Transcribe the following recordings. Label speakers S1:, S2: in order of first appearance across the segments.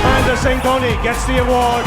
S1: And St. Donny gets the award.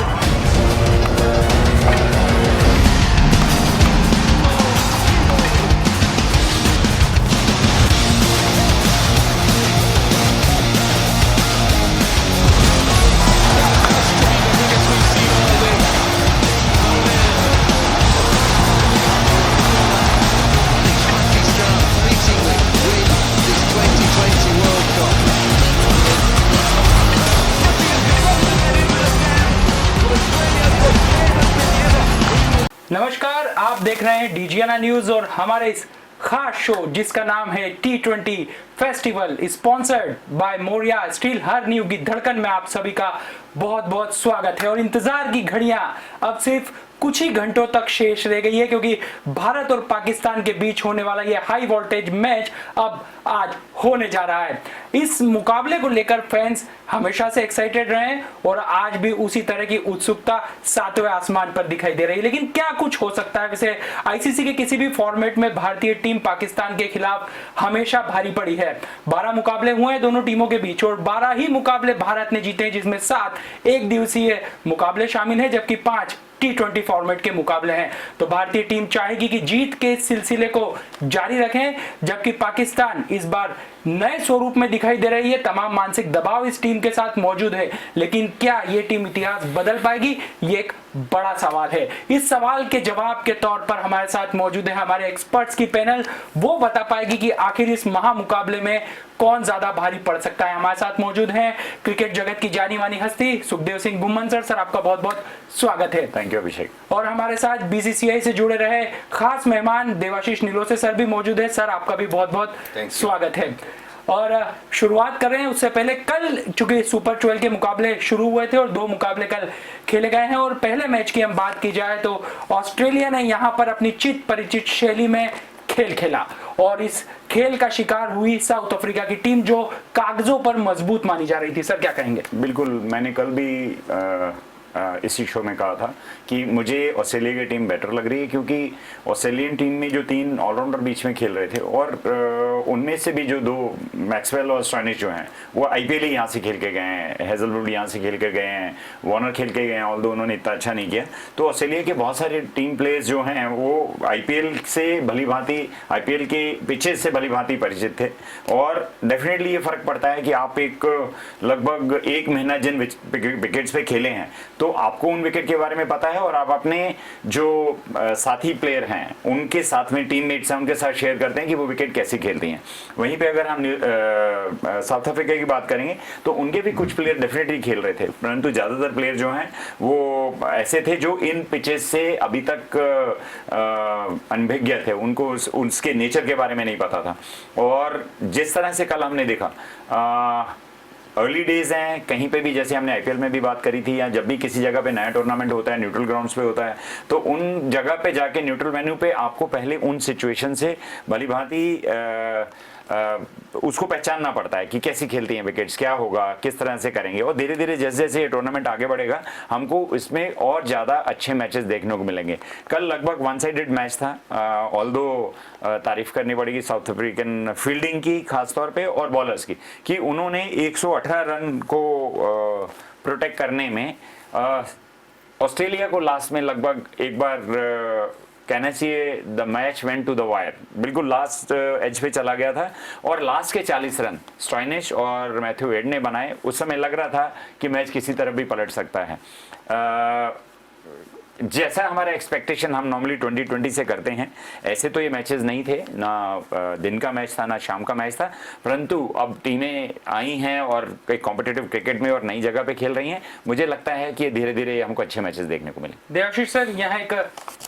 S2: नमस्कार, आप देख रहे हैं डीजीएनआ न्यूज और हमारे इस खास शो जिसका नाम है T20 festival sponsored by Moria steel. हर न्यू की धड़कन में आप सभी का बहुत बहुत स्वागत है और इंतजार की घड़ियां अब सिर्फ कुछ ही घंटों तक शेष रह गई है, क्योंकि भारत और पाकिस्तान के बीच होने वाला ये हाई वोल्टेज मैच अब आज होने जा रहा है। इस मुकाबले को लेकर फैंस हमेशा से एक्साइटेड रहे हैं और आज भी उसी तरह की उत्सुकता सातवें आसमान पर दिखाई दे रही है। लेकिन क्या कुछ हो सकता है? वैसे आईसीसी के किसी भी फॉर्मेट में भारतीय टीम पाकिस्तान के खिलाफ हमेशा भारी पड़ी है। 12 मुकाबले हुए हैं दोनों टीमों के बीच और 12 ही मुकाबले भारत ने जीते हैं, जिसमें 7 एक दिवसीय मुकाबले शामिल हैं, जबकि 5 T20 फॉर्मेट के मुकाबले हैं। तो भारतीय टीम चाहेगी कि जीत के सिलसिले को जारी रखें, जबकि पाकिस्तान इस बार नए स्वरूप में दिखाई दे रही है। तमाम मानसिक दबाव इस टीम के साथ मौजूद है, लेकिन क्या ये टीम इतिहास बदल पाएगी? ये एक बड़ा सवाल है। इस सवाल के जवाब के तौर पर हमारे साथ मौजूद है हमारे एक्सपर्ट्स की पैनल। वो बता पाएगी कि आखिर इस महामुकाबले में कौन ज्यादा भारी पड़ सकता है। हमारे साथ मौजूद हैं क्रिकेट जगत की जानी मानी हस्ती सुखदेव सिंह बुम्मन सर। सर, आपका बहुत बहुत स्वागत है।
S3: थैंक यू अभिषेक।
S2: और हमारे साथ बीसीसीआई से जुड़े रहे खास मेहमान देवाशीष नीलोसे सर भी मौजूद है। सर, आपका भी बहुत बहुत स्वागत है। और शुरुआत कर रहे हैं उससे पहले, कल चूंकि सुपर 12 के मुकाबले शुरू हुए थे और 2 मुकाबले कल खेले गए हैं और पहले मैच की हम बात की जाए तो ऑस्ट्रेलिया ने यहां पर अपनी चित परिचित शैली में खेल खेला और इस खेल का शिकार हुई साउथ अफ्रीका की टीम, जो कागजों पर मजबूत मानी जा रही थी। सर, क्या कहेंगे?
S3: बिल्कुल, मैंने कल भी इसी शो में कहा था कि मुझे ऑस्ट्रेलिया की टीम बेटर लग रही है, क्योंकि ऑस्ट्रेलियन टीम में जो 3 ऑलराउंडर बीच में खेल रहे थे और उनमें से भी जो 2 मैक्सवेल और स्टॉइनिस जो हैं वो आईपीएल ही यहाँ से खेल के गए हैं, हेजलवुड यहाँ से खेल के गए हैं, वार्नर खेल के गए हैं, ऑल्दो उन्होंने इतना अच्छा नहीं किया। तो ऑस्ट्रेलिया के बहुत सारे टीम प्लेयर्स जो हैं वो आईपीएल से भली भांति, आईपीएल के पिचेस से भली भांति परिचित थे और डेफिनेटली ये फर्क पड़ता है कि आप एक लगभग 1 महीना जिन विकेट्स पे खेले हैं तो आपको उन विकेट के बारे में पता है और आप अपने जो साथी प्लेयर हैं उनके साथ में टीममेट्स हैं उनके साथ शेयर करते हैं कि वो विकेट कैसे खेलती हैं। वहीं पे अगर हम साउथ अफ्रीका की बात करेंगे तो उनके भी कुछ प्लेयर डेफिनेटली खेल रहे थे, परंतु ज़्यादातर प्लेयर जो हैं वो ऐसे थे जो इन पिचेस से अभी तक अनभिज्ञ थे, उनको उसके नेचर के बारे में नहीं पता था। और जिस तरह से कल हमने देखा अर्ली डेज हैं कहीं पे भी, जैसे हमने आईपीएल में भी बात करी थी, या जब भी किसी जगह पे नया टूर्नामेंट होता है न्यूट्रल ग्राउंड्स पे होता है तो उन जगह पे जाके न्यूट्रल वेन्यू पे आपको पहले उन सिचुएशन से भली भांति उसको पहचानना पड़ता है कि कैसी खेलती हैं विकेट्स, क्या होगा, किस तरह से करेंगे। और धीरे धीरे जैसे जैसे ये टूर्नामेंट आगे बढ़ेगा हमको इसमें और ज़्यादा अच्छे मैचेस देखने को मिलेंगे। कल लगभग 1 साइडेड मैच था, ऑल्दो तारीफ करनी पड़ेगी साउथ अफ्रीकन फील्डिंग की खासतौर पे और बॉलर्स की कि उन्होंने 118 रन को प्रोटेक्ट करने में ऑस्ट्रेलिया को लास्ट में लगभग एक बार कहना चाहिए the match went to the wire, बिल्कुल लास्ट एज पे चला गया था और लास्ट के 40 रन स्टॉइनिस और मैथ्यू वेड ने बनाए। उस समय लग रहा था कि मैच किसी तरफ भी पलट सकता है। जैसा हमारा एक्सपेक्टेशन हम नॉर्मली 2020 से करते हैं ऐसे तो ये मैचेस नहीं थे, ना दिन का मैच था ना शाम का मैच था, परंतु अब टीमें आई हैं और एक कॉम्पिटिटिव क्रिकेट में और नई जगह पे खेल रही हैं। मुझे लगता है कि धीरे धीरे हमको अच्छे मैचेस देखने को मिले।
S2: देवाशीष सर, यहाँ एक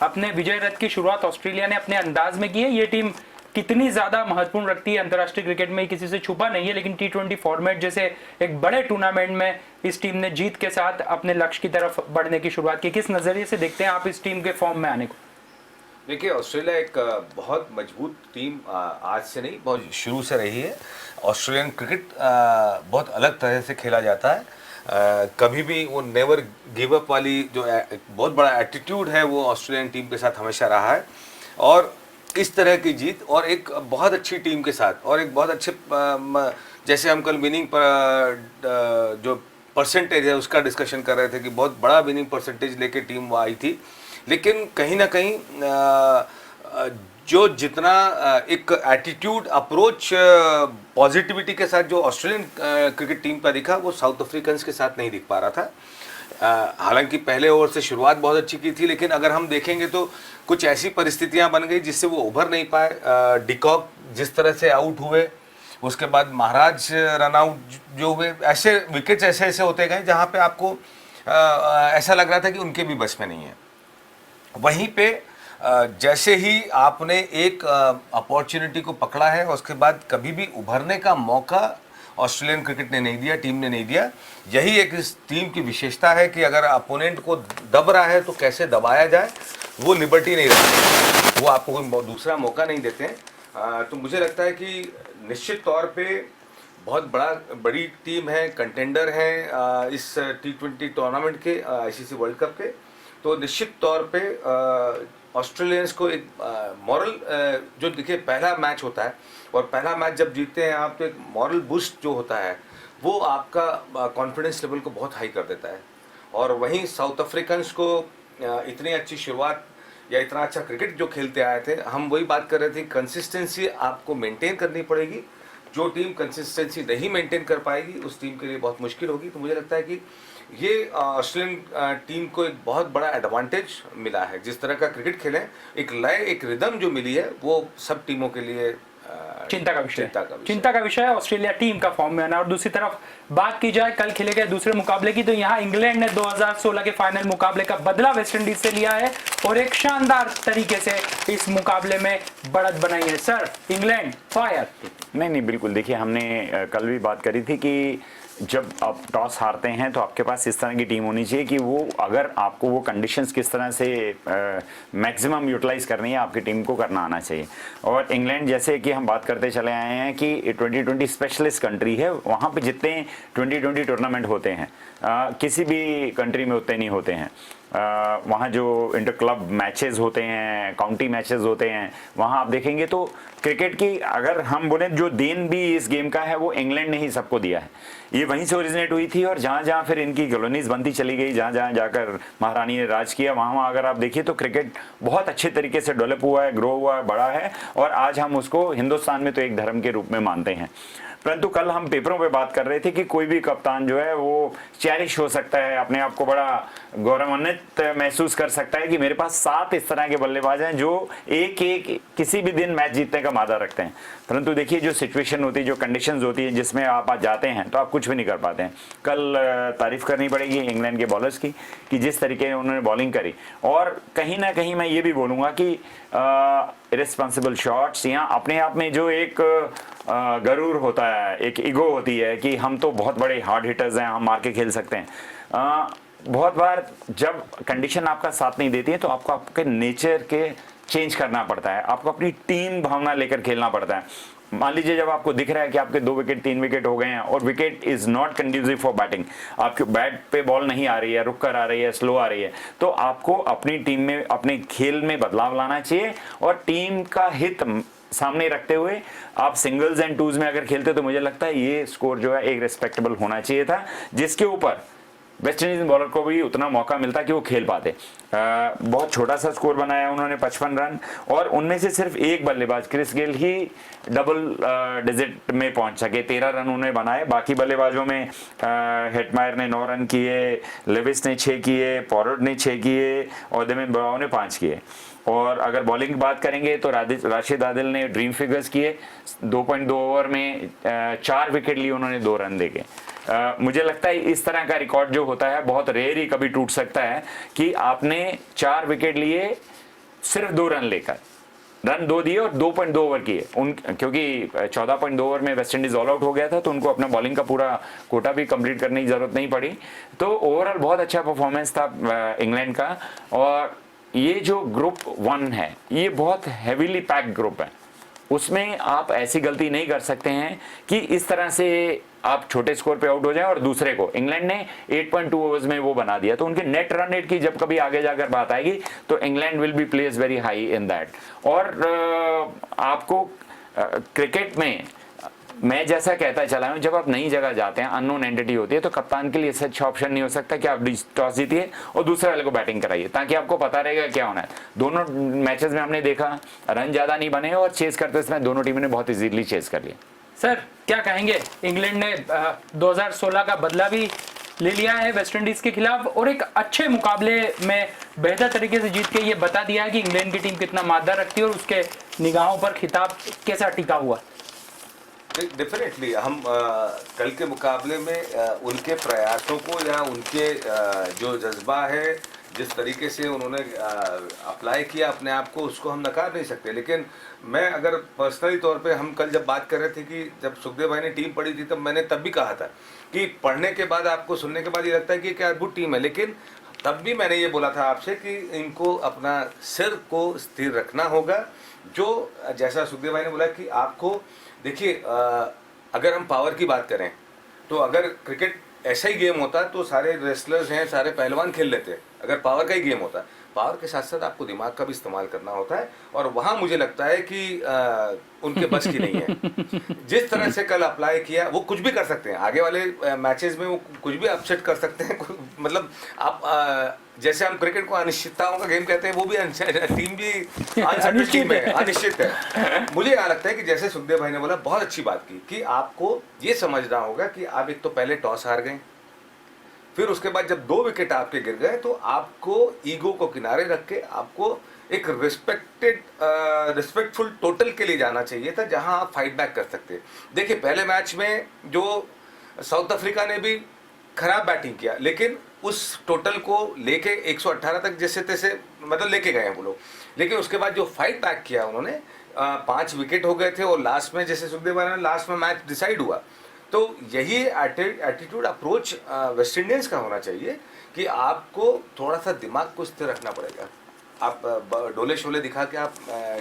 S2: अपने विजय रथ की शुरुआत ऑस्ट्रेलिया ने अपने अंदाज में की है। ये टीम कितनी ज्यादा महत्वपूर्ण रखती है अंतर्राष्ट्रीय क्रिकेट में किसी से छुपा नहीं है, लेकिन T20 फॉर्मेट जैसे एक बड़े टूर्नामेंट में इस टीम ने जीत के साथ अपने लक्ष्य की तरफ बढ़ने की शुरुआत की। किस नजरिए से देखते हैं आप इस टीम के फॉर्म में आने को?
S4: देखिए, ऑस्ट्रेलिया एक बहुत मजबूत टीम आज से नहीं बहुत शुरू से रही है। ऑस्ट्रेलियन क्रिकेट बहुत अलग तरह से खेला जाता है। कभी भी वो नेवर गिव अप वाली जो बहुत बड़ा एटीट्यूड है वो ऑस्ट्रेलियन टीम के साथ हमेशा रहा है। और इस तरह की जीत और एक बहुत अच्छी टीम के साथ और एक बहुत अच्छे जैसे हम कल विनिंग जो परसेंटेज है उसका डिस्कशन कर रहे थे कि बहुत बड़ा विनिंग परसेंटेज लेके टीम वो आई थी, लेकिन कहीं ना कहीं जो जितना एक एटीट्यूड अप्रोच पॉजिटिविटी के साथ जो ऑस्ट्रेलियन क्रिकेट टीम का दिखा वो साउथ अफ्रीकन्स के साथ नहीं दिख पा रहा था। हालांकि पहले ओवर से शुरुआत बहुत अच्छी की थी, लेकिन अगर हम देखेंगे तो कुछ ऐसी परिस्थितियां बन गई जिससे वो उभर नहीं पाए। डिकॉक जिस तरह से आउट हुए, उसके बाद महाराज रन आउट जो हुए, ऐसे विकेट्स ऐसे होते गए जहां पे आपको ऐसा लग रहा था कि उनके भी बस में नहीं है। वहीं पे जैसे ही आपने एक अपॉर्चुनिटी को पकड़ा है उसके बाद कभी भी उभरने का मौका ऑस्ट्रेलियन क्रिकेट ने नहीं दिया, टीम ने नहीं दिया। यही एक इस टीम की विशेषता है कि अगर अपोनेंट को दब रहा है तो कैसे दबाया जाए, वो लिबर्टी नहीं रखते, वो आपको कोई दूसरा मौका नहीं देते हैं। तो मुझे लगता है कि निश्चित तौर पे बहुत बड़ी टीम है, कंटेंडर है इस T20 टूर्नामेंट के, ICC वर्ल्ड कप के। तो निश्चित तौर पे ऑस्ट्रेलियंस को एक मॉरल जो देखिए पहला मैच होता है और पहला मैच जब जीतते हैं आप तो एक मॉरल बूस्ट जो होता है वो आपका कॉन्फिडेंस लेवल को बहुत हाई कर देता है। और वहीं साउथ अफ्रीकन्स को इतनी अच्छी शुरुआत या इतना अच्छा क्रिकेट जो खेलते आए थे, हम वही बात कर रहे थे, कंसिस्टेंसी आपको मेंटेन करनी पड़ेगी। जो टीम कंसिस्टेंसी नहीं मेंटेन कर पाएगी उस टीम के लिए बहुत मुश्किल होगी। तो मुझे लगता है कि ये ऑस्ट्रेलियन टीम को एक बहुत बड़ा एडवांटेज मिला है। जिस तरह का क्रिकेट खेलें, एक लय, एक रिदम जो मिली है वो सब टीमों के लिए
S2: चिंता का विषय है ऑस्ट्रेलिया टीम का फॉर्म में आना। और दूसरी तरफ बात की जाए कल खेले गए दूसरे मुकाबले की, तो यहाँ इंग्लैंड ने 2016 के फाइनल मुकाबले का बदला वेस्टइंडीज से लिया है और एक शानदार तरीके से इस मुकाबले में बढ़त बनाई है। Sir, England fire.
S3: नहीं, बिल्कुल। देखिए, हमने कल भी बात करी थी कि जब आप टॉस हारते हैं तो आपके पास इस तरह की टीम होनी चाहिए कि वो अगर आपको वो कंडीशंस किस तरह से मैक्सिमम यूटिलाइज करनी है, आपकी टीम को करना आना चाहिए। और इंग्लैंड जैसे कि हम बात करते चले आए हैं कि 2020 स्पेशलिस्ट कंट्री है, वहाँ पे जितने 2020 टूर्नामेंट होते हैं किसी भी कंट्री में उतने नहीं होते हैं। वहाँ जो इंटर क्लब मैचेस होते हैं, काउंटी मैचेस होते हैं, वहाँ आप देखेंगे तो क्रिकेट की अगर हम बोले जो देन भी इस गेम का है वो इंग्लैंड ने ही सबको दिया है। ये वहीं से ओरिजिनेट हुई थी और जहाँ जहाँ फिर इनकी कॉलोनीज बनती चली गई, जहाँ जहाँ जाकर महारानी ने राज किया, वहाँ अगर आप देखिए तो क्रिकेट बहुत अच्छे तरीके से डेवलप हुआ है, ग्रो हुआ है, बड़ा है और आज हम उसको हिंदुस्तान में तो एक धर्म के रूप में मानते हैं। परंतु कल हम पेपरों पे बात कर रहे थे कि कोई भी कप्तान जो है वो चेरिश हो सकता है, अपने आप को बड़ा गौरवान्वित महसूस कर सकता है कि मेरे पास 7 इस तरह के बल्लेबाज हैं जो एक किसी भी दिन मैच जीतने का मादा रखते हैं। परंतु देखिए जो सिचुएशन होती है, जो कंडीशंस होती है जिसमें आप आज जाते हैं तो आप कुछ भी नहीं कर पाते हैं। कल तारीफ करनी पड़ेगी इंग्लैंड के बॉलर्स की कि जिस तरीके से उन्होंने बॉलिंग करी और कहीं ना कहीं मैं ये भी बोलूँगा कि इरेस्पॉन्सिबल शॉट्स या अपने आप में जो एक गरूर होता है, एक ईगो होती है कि हम तो बहुत बड़े हार्ड हिटर्स हैं, हम मार के खेल सकते हैं। बहुत बार जब कंडीशन आपका साथ नहीं देती है तो आपको आपके नेचर के चेंज करना पड़ता है, आपको अपनी टीम भावना लेकर खेलना पड़ता है। मान लीजिए जब आपको दिख रहा है कि आपके 2 विकेट 3 विकेट हो गए हैं और wicket is not conducive for batting, आपके बैट पे बॉल नहीं आ रही है, रुक कर आ रही है, स्लो आ रही है, तो आपको अपनी टीम में, अपने खेल में बदलाव लाना चाहिए और टीम का हित सामने रखते हुए आप सिंगल्स एंड टूज में अगर खेलते तो मुझे लगता है ये स्कोर जो है एक रिस्पेक्टेबल होना चाहिए था, जिसके ऊपर वेस्ट इंडीज बॉलर को भी उतना मौका मिलता कि वो खेल पाते। बहुत छोटा सा स्कोर बनाया उन्होंने 55 रन और उनमें से सिर्फ एक बल्लेबाज क्रिस गेल ही डबल डिजिट में पहुंच सके, 13 रन उन्होंने बनाए। बाकी बल्लेबाजों में हेटमायर ने 9 रन किए, लेविस ने 6 किए, पॉरार्ड ने 6 किए और डेमिन ब्रावो ने 5 किए। और अगर बॉलिंग की बात करेंगे तो राशिद आदिल ने ड्रीम फिगर्स किए, 2.2 ओवर में 4 विकेट लिए उन्होंने, 2 रन देके। मुझे लगता है इस तरह का रिकॉर्ड जो होता है बहुत रेयर ही कभी टूट सकता है कि आपने 4 विकेट लिए सिर्फ 2 रन लेकर, रन 2 दिए और 2.2 ओवर किए क्योंकि 14.2 ओवर में वेस्ट इंडीज ऑल आउट हो गया था तो उनको अपना बॉलिंग का पूरा कोटा भी कंप्लीट करने की जरूरत नहीं पड़ी। तो ओवरऑल बहुत अच्छा परफॉर्मेंस था इंग्लैंड का। और ये जो ग्रुप 1 है ये बहुत हैवीली पैक्ड ग्रुप है उसमें आप ऐसी गलती नहीं कर सकते हैं कि इस तरह से आप छोटे स्कोर पे आउट हो जाएं और दूसरे को, इंग्लैंड ने 8.2 ओवर्स में वो बना दिया, तो उनके नेट रन रेट की जब कभी आगे जाकर बात आएगी तो England will be place very high in that. और आपको क्रिकेट में मैं जैसा कहता चला हूं, जब आप नई जगह जाते हैं, अननोन एंटिटी होती है, तो कप्तान के लिए इससे अच्छा ऑप्शन नहीं हो सकता कि आप टॉस जीतिए और दूसरे वाले को बैटिंग कराइए, ताकि आपको पता रहेगा क्या होना है। दोनों मैचेस में हमने देखा रन ज्यादा नहीं बने और चेस करते समय दोनों टीमों ने बहुत इजीली चेस कर लिया।
S2: सर क्या कहेंगे, इंग्लैंड ने 2016 का बदला भी ले लिया है वेस्ट इंडीज के खिलाफ और एक अच्छे मुकाबले में बेहतर तरीके से जीत के ये बता दिया है कि इंग्लैंड की टीम कितना मादा रखती है और उसके निगाहों पर खिताब कैसा टिका हुआ।
S4: डेफिनेटली हम कल के मुकाबले में उनके प्रयासों को या उनके जो जज्बा है, जिस तरीके से उन्होंने अप्लाई किया अपने आप को, उसको हम नकार नहीं सकते। लेकिन मैं अगर पर्सनली तौर पे, हम कल जब बात कर रहे थे कि जब सुखदेव भाई ने टीम पढ़ी थी, तब मैंने तब भी कहा था कि पढ़ने के बाद, आपको सुनने के बाद ये लगता है कि क्या अद्भुत टीम है, लेकिन तब भी मैंने ये बोला था आपसे कि इनको अपना सिर को स्थिर रखना होगा। जो जैसा सुखदेव भाई ने बोला कि आपको देखिए, अगर हम पावर की बात करें तो अगर क्रिकेट ऐसा ही गेम होता तो सारे रेसलर्स हैं, सारे पहलवान खेल लेते। अगर पावर का ही गेम होता, पावर के साथ साथ आपको दिमाग का भी इस्तेमाल करना होता है, और वहाँ मुझे लगता है कि उनके बस की नहीं है। जिस तरह से कल अप्लाई किया, वो कुछ भी कर सकते हैं आगे वाले मैचेस में, वो कुछ भी अपसेट कर सकते हैं। मतलब आप जैसे हम क्रिकेट को अनिश्चितताओं का गेम कहते हैं, वो भी टीम भी अनिश्चित है, अनिश्चित है। मुझे यहाँ लगता है कि जैसे सुखदेव भाई ने बोला, बहुत अच्छी बात की कि आपको ये समझना होगा कि आप एक तो पहले टॉस हार गए, फिर उसके बाद जब 2 विकेट आपके गिर गए, तो आपको ईगो को किनारे रख के आपको एक रिस्पेक्टफुल टोटल के लिए जाना चाहिए था, जहां आप फाइट बैक कर सकते। देखिए, पहले मैच में जो साउथ अफ्रीका ने भी खराब बैटिंग किया, लेकिन उस टोटल को लेके 118 तक जैसे तैसे मतलब लेके गए हैं वो लोग। लेकिन उसके बाद जो फाइट बैक किया उन्होंने, 5 विकेट हो गए थे और लास्ट में, जैसे सुखदेव भाई ने, लास्ट में मैच डिसाइड हुआ। तो यही एटीट्यूड अप्रोच वेस्ट इंडीज का होना चाहिए कि आपको थोड़ा सा दिमाग को स्थिर रखना पड़ेगा। आप डोले शोले दिखा के आप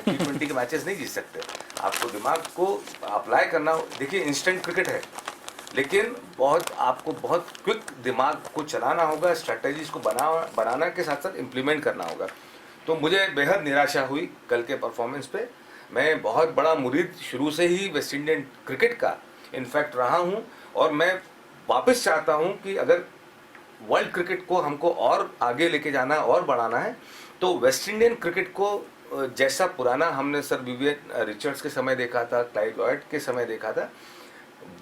S4: T20 के मैचेस नहीं जीत सकते। आपको दिमाग को अप्लाई करना। देखिए, इंस्टेंट क्रिकेट है, लेकिन आपको बहुत क्विक दिमाग को चलाना होगा, स्ट्रेटजीज को बनाना के साथ साथ इम्प्लीमेंट करना होगा। तो मुझे बेहद निराशा हुई कल के परफॉर्मेंस पे। मैं बहुत बड़ा मुरीद शुरू से ही वेस्ट इंडियन क्रिकेट का इनफैक्ट रहा हूं, और मैं वापस चाहता हूं कि अगर वर्ल्ड क्रिकेट को हमको और आगे लेके जाना है और बढ़ाना है, तो वेस्ट इंडियन क्रिकेट को जैसा पुराना हमने सर विवियन रिचर्ड्स के समय देखा था, क्लाइव लॉयड के समय देखा था,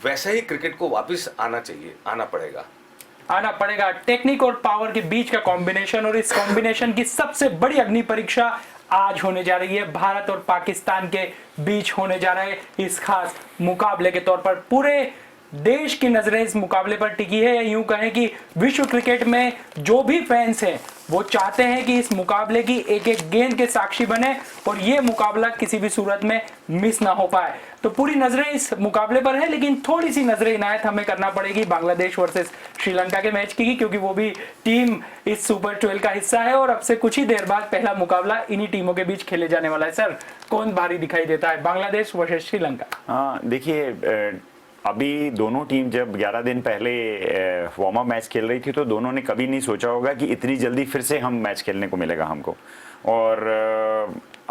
S4: वैसा ही क्रिकेट को वापस आना पड़ेगा।
S2: टेक्निक और पावर के बीच का कॉम्बिनेशन, और इस कॉम्बिनेशन की सबसे बड़ी अग्नि परीक्षा आज होने जा रही है। भारत और पाकिस्तान के बीच होने जा रहे इस खास मुकाबले के तौर पर पूरे देश की नजरें इस मुकाबले पर टिकी है, या यूं कहें कि विश्व क्रिकेट में जो भी फैंस हैं वो चाहते हैं कि इस मुकाबले की एक एक गेंद के साक्षी बने और ये मुकाबला किसी भी सूरत में मिस ना हो पाए। तो पूरी नजरें इस मुकाबले पर है, लेकिन थोड़ी सी नजरें इनायत हमें करना पड़ेगी बांग्लादेश वर्सेस श्रीलंका के मैच की, क्योंकि वो भी टीम इस सुपर 12 का हिस्सा है और अब से कुछ ही देर बाद पहला मुकाबला इन्हीं टीमों के बीच खेले जाने वाला है। सर, कौन भारी दिखाई देता है, बांग्लादेश वर्सेस श्रीलंका?
S3: हाँ, देखिए, अभी दोनों टीम जब 11 दिन पहले वार्म अप मैच खेल रही थी, तो दोनों ने कभी नहीं सोचा होगा कि इतनी जल्दी फिर से हम मैच खेलने को मिलेगा हमको। और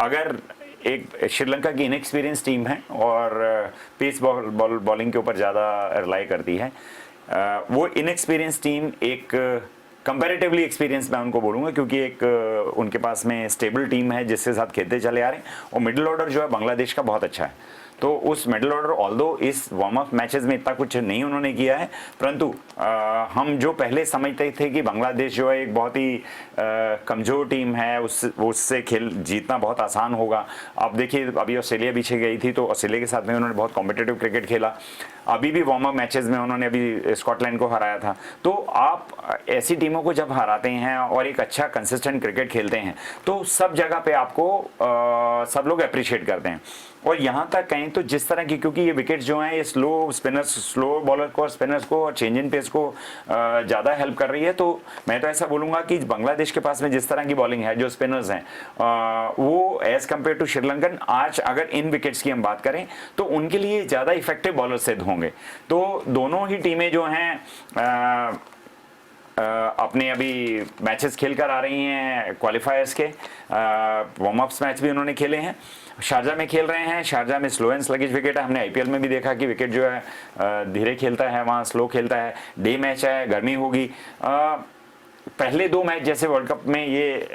S3: अगर एक श्रीलंका की इनएक्सपीरियंस टीम है और पेस बॉलिंग के ऊपर ज़्यादा रिलाई करती है, वो इनएक्सपीरियंस टीम एक कंपैरेटिवली एक्सपीरियंस मैं उनको बोलूँगा, क्योंकि एक उनके पास में स्टेबल टीम है जिसके साथ खेलते चले आ रहे हैं, और मिडिल ऑर्डर जो है बांग्लादेश का बहुत अच्छा है। तो उस मिडिल ऑर्डर, ऑल्दो इस वार्म अप मैचेस में इतना कुछ नहीं उन्होंने किया है, परंतु हम जो पहले समझते थे कि बांग्लादेश जो है एक बहुत ही कमज़ोर टीम है, उससे खेल जीतना बहुत आसान होगा। अब देखिए, अभी ऑस्ट्रेलिया पीछे गई थी, तो ऑस्ट्रेलिया के साथ में उन्होंने बहुत कॉम्पिटिटिव क्रिकेट खेला। अभी भी वार्म अप मैचेस में उन्होंने अभी स्कॉटलैंड को हराया था। तो आप ऐसी टीमों को जब हराते हैं और एक अच्छा कंसिस्टेंट क्रिकेट खेलते हैं, तो सब जगह पे आपको सब लोग अप्रिशिएट करते हैं। और यहाँ तक कहें तो जिस तरह की, क्योंकि ये विकेट जो हैं ये स्लो बॉलर को और स्पिनर्स को और चेंज इन पेस को ज़्यादा हेल्प कर रही है, तो मैं तो ऐसा बोलूँगा कि बांग्लादेश के पास में जिस तरह की बॉलिंग है, जो स्पिनर्स हैं वो एज कम्पेयर टू श्रीलंकन, आज अगर इन विकेट्स की हम बात करें तो उनके लिए ज़्यादा इफेक्टिव बॉलर सिद्ध होंगे। तो दोनों ही टीमें जो हैं अपने अभी मैचेस खेल कर आ रही हैं क्वालिफायर्स के, वार्म अप्स मैच भी उन्होंने खेले हैं, शारजा में खेल रहे हैं। शारजा में स्लो एंड स्लगिश विकेट है, हमने आईपीएल में भी देखा कि विकेट जो है धीरे खेलता है, वहाँ स्लो खेलता है। डे मैच है, गर्मी होगी। पहले 2 मैच जैसे वर्ल्ड कप में ये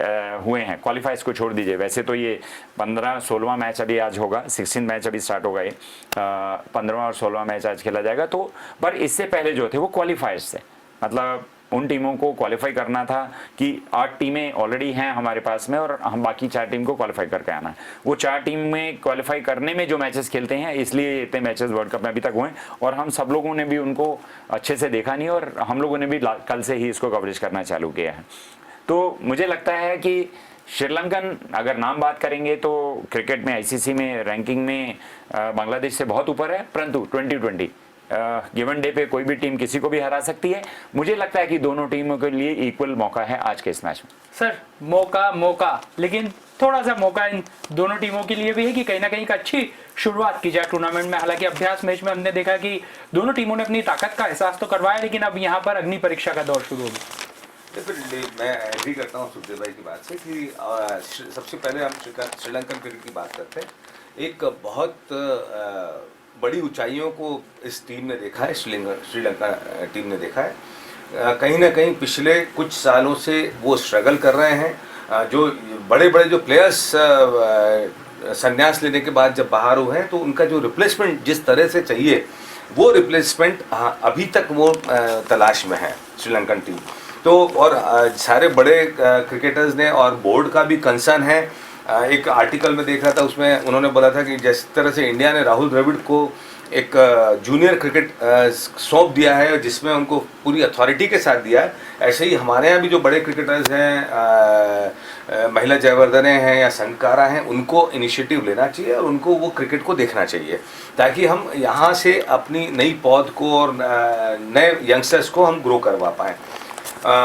S3: हुए हैं, क्वालिफायर्स को छोड़ दीजिए, वैसे तो ये 15-16वां मैच अभी आज होगा, 16 मैच अभी स्टार्ट होगा, ये 15वां और 16वां मैच आज खेला जाएगा। तो पर इससे पहले जो थे वो क्वालिफायर्स थे, मतलब उन टीमों को क्वालिफाई करना था कि 8 टीमें ऑलरेडी हैं हमारे पास में और हम बाकी 4 टीम को क्वालिफाई करके आना है। वो 4 टीम में क्वालिफाई करने में जो मैचेस खेलते हैं, इसलिए इतने मैचेस वर्ल्ड कप में अभी तक हुए और हम सब लोगों ने भी उनको अच्छे से देखा नहीं और हम लोगों ने भी कल से ही इसको कवरेज करना चालू किया है। तो मुझे लगता है कि श्रीलंकन अगर नाम बात करेंगे तो क्रिकेट में आईसीसी में रैंकिंग में बांग्लादेश से बहुत ऊपर है, परंतु 2020 गिवन डे पे कोई भी टीम किसी को भी हरा सकती है। मुझे लगता है कि दोनों टीमों के लिए इक्वल मौका है आज के इस मैच में।
S2: सर मौका लेकिन थोड़ा सा मौका इन दोनों टीमों के लिए भी है कि कहीं ना कहीं एक अच्छी शुरुआत की जाए टूर्नामेंट में। हालांकि अभ्यास मैच में हमने देखा कि दोनों टीमों ने अपनी ताकत का एहसास तो करवाया, लेकिन अब यहाँ पर अग्नि परीक्षा का दौर शुरू होगा।
S4: डेफिनेटली मैं एग्री करता हूँ सुखदेव भाई की बात से कि सबसे पहले हम श्रीलंकन क्रिकेट की बात करते हैं। एक बहुत बड़ी ऊंचाइयों को इस टीम ने देखा है, श्रीलंका टीम ने देखा है। कहीं ना कहीं पिछले कुछ सालों से वो स्ट्रगल कर रहे हैं। जो बड़े बड़े जो प्लेयर्स संन्यास लेने के बाद जब बाहर हुए हैं तो उनका जो रिप्लेसमेंट जिस तरह से चाहिए वो रिप्लेसमेंट अभी तक वो तलाश में है श्रीलंकन टीम। तो और सारे बड़े क्रिकेटर्स ने और बोर्ड का भी कंसर्न है। एक आर्टिकल में देख रहा था, उसमें उन्होंने बोला था कि जिस तरह से इंडिया ने राहुल द्रविड़ को एक जूनियर क्रिकेट सौंप दिया है जिसमें उनको पूरी अथॉरिटी के साथ दिया है, ऐसे ही हमारे यहाँ भी जो बड़े क्रिकेटर्स हैं, महिला जयवर्धने हैं या संकारा हैं, उनको इनिशिएटिव लेना चाहिए और उनको वो क्रिकेट को देखना चाहिए ताकि हम यहाँ से अपनी नई पौध को और नए यंगस्टर्स को हम ग्रो करवा पाएँ।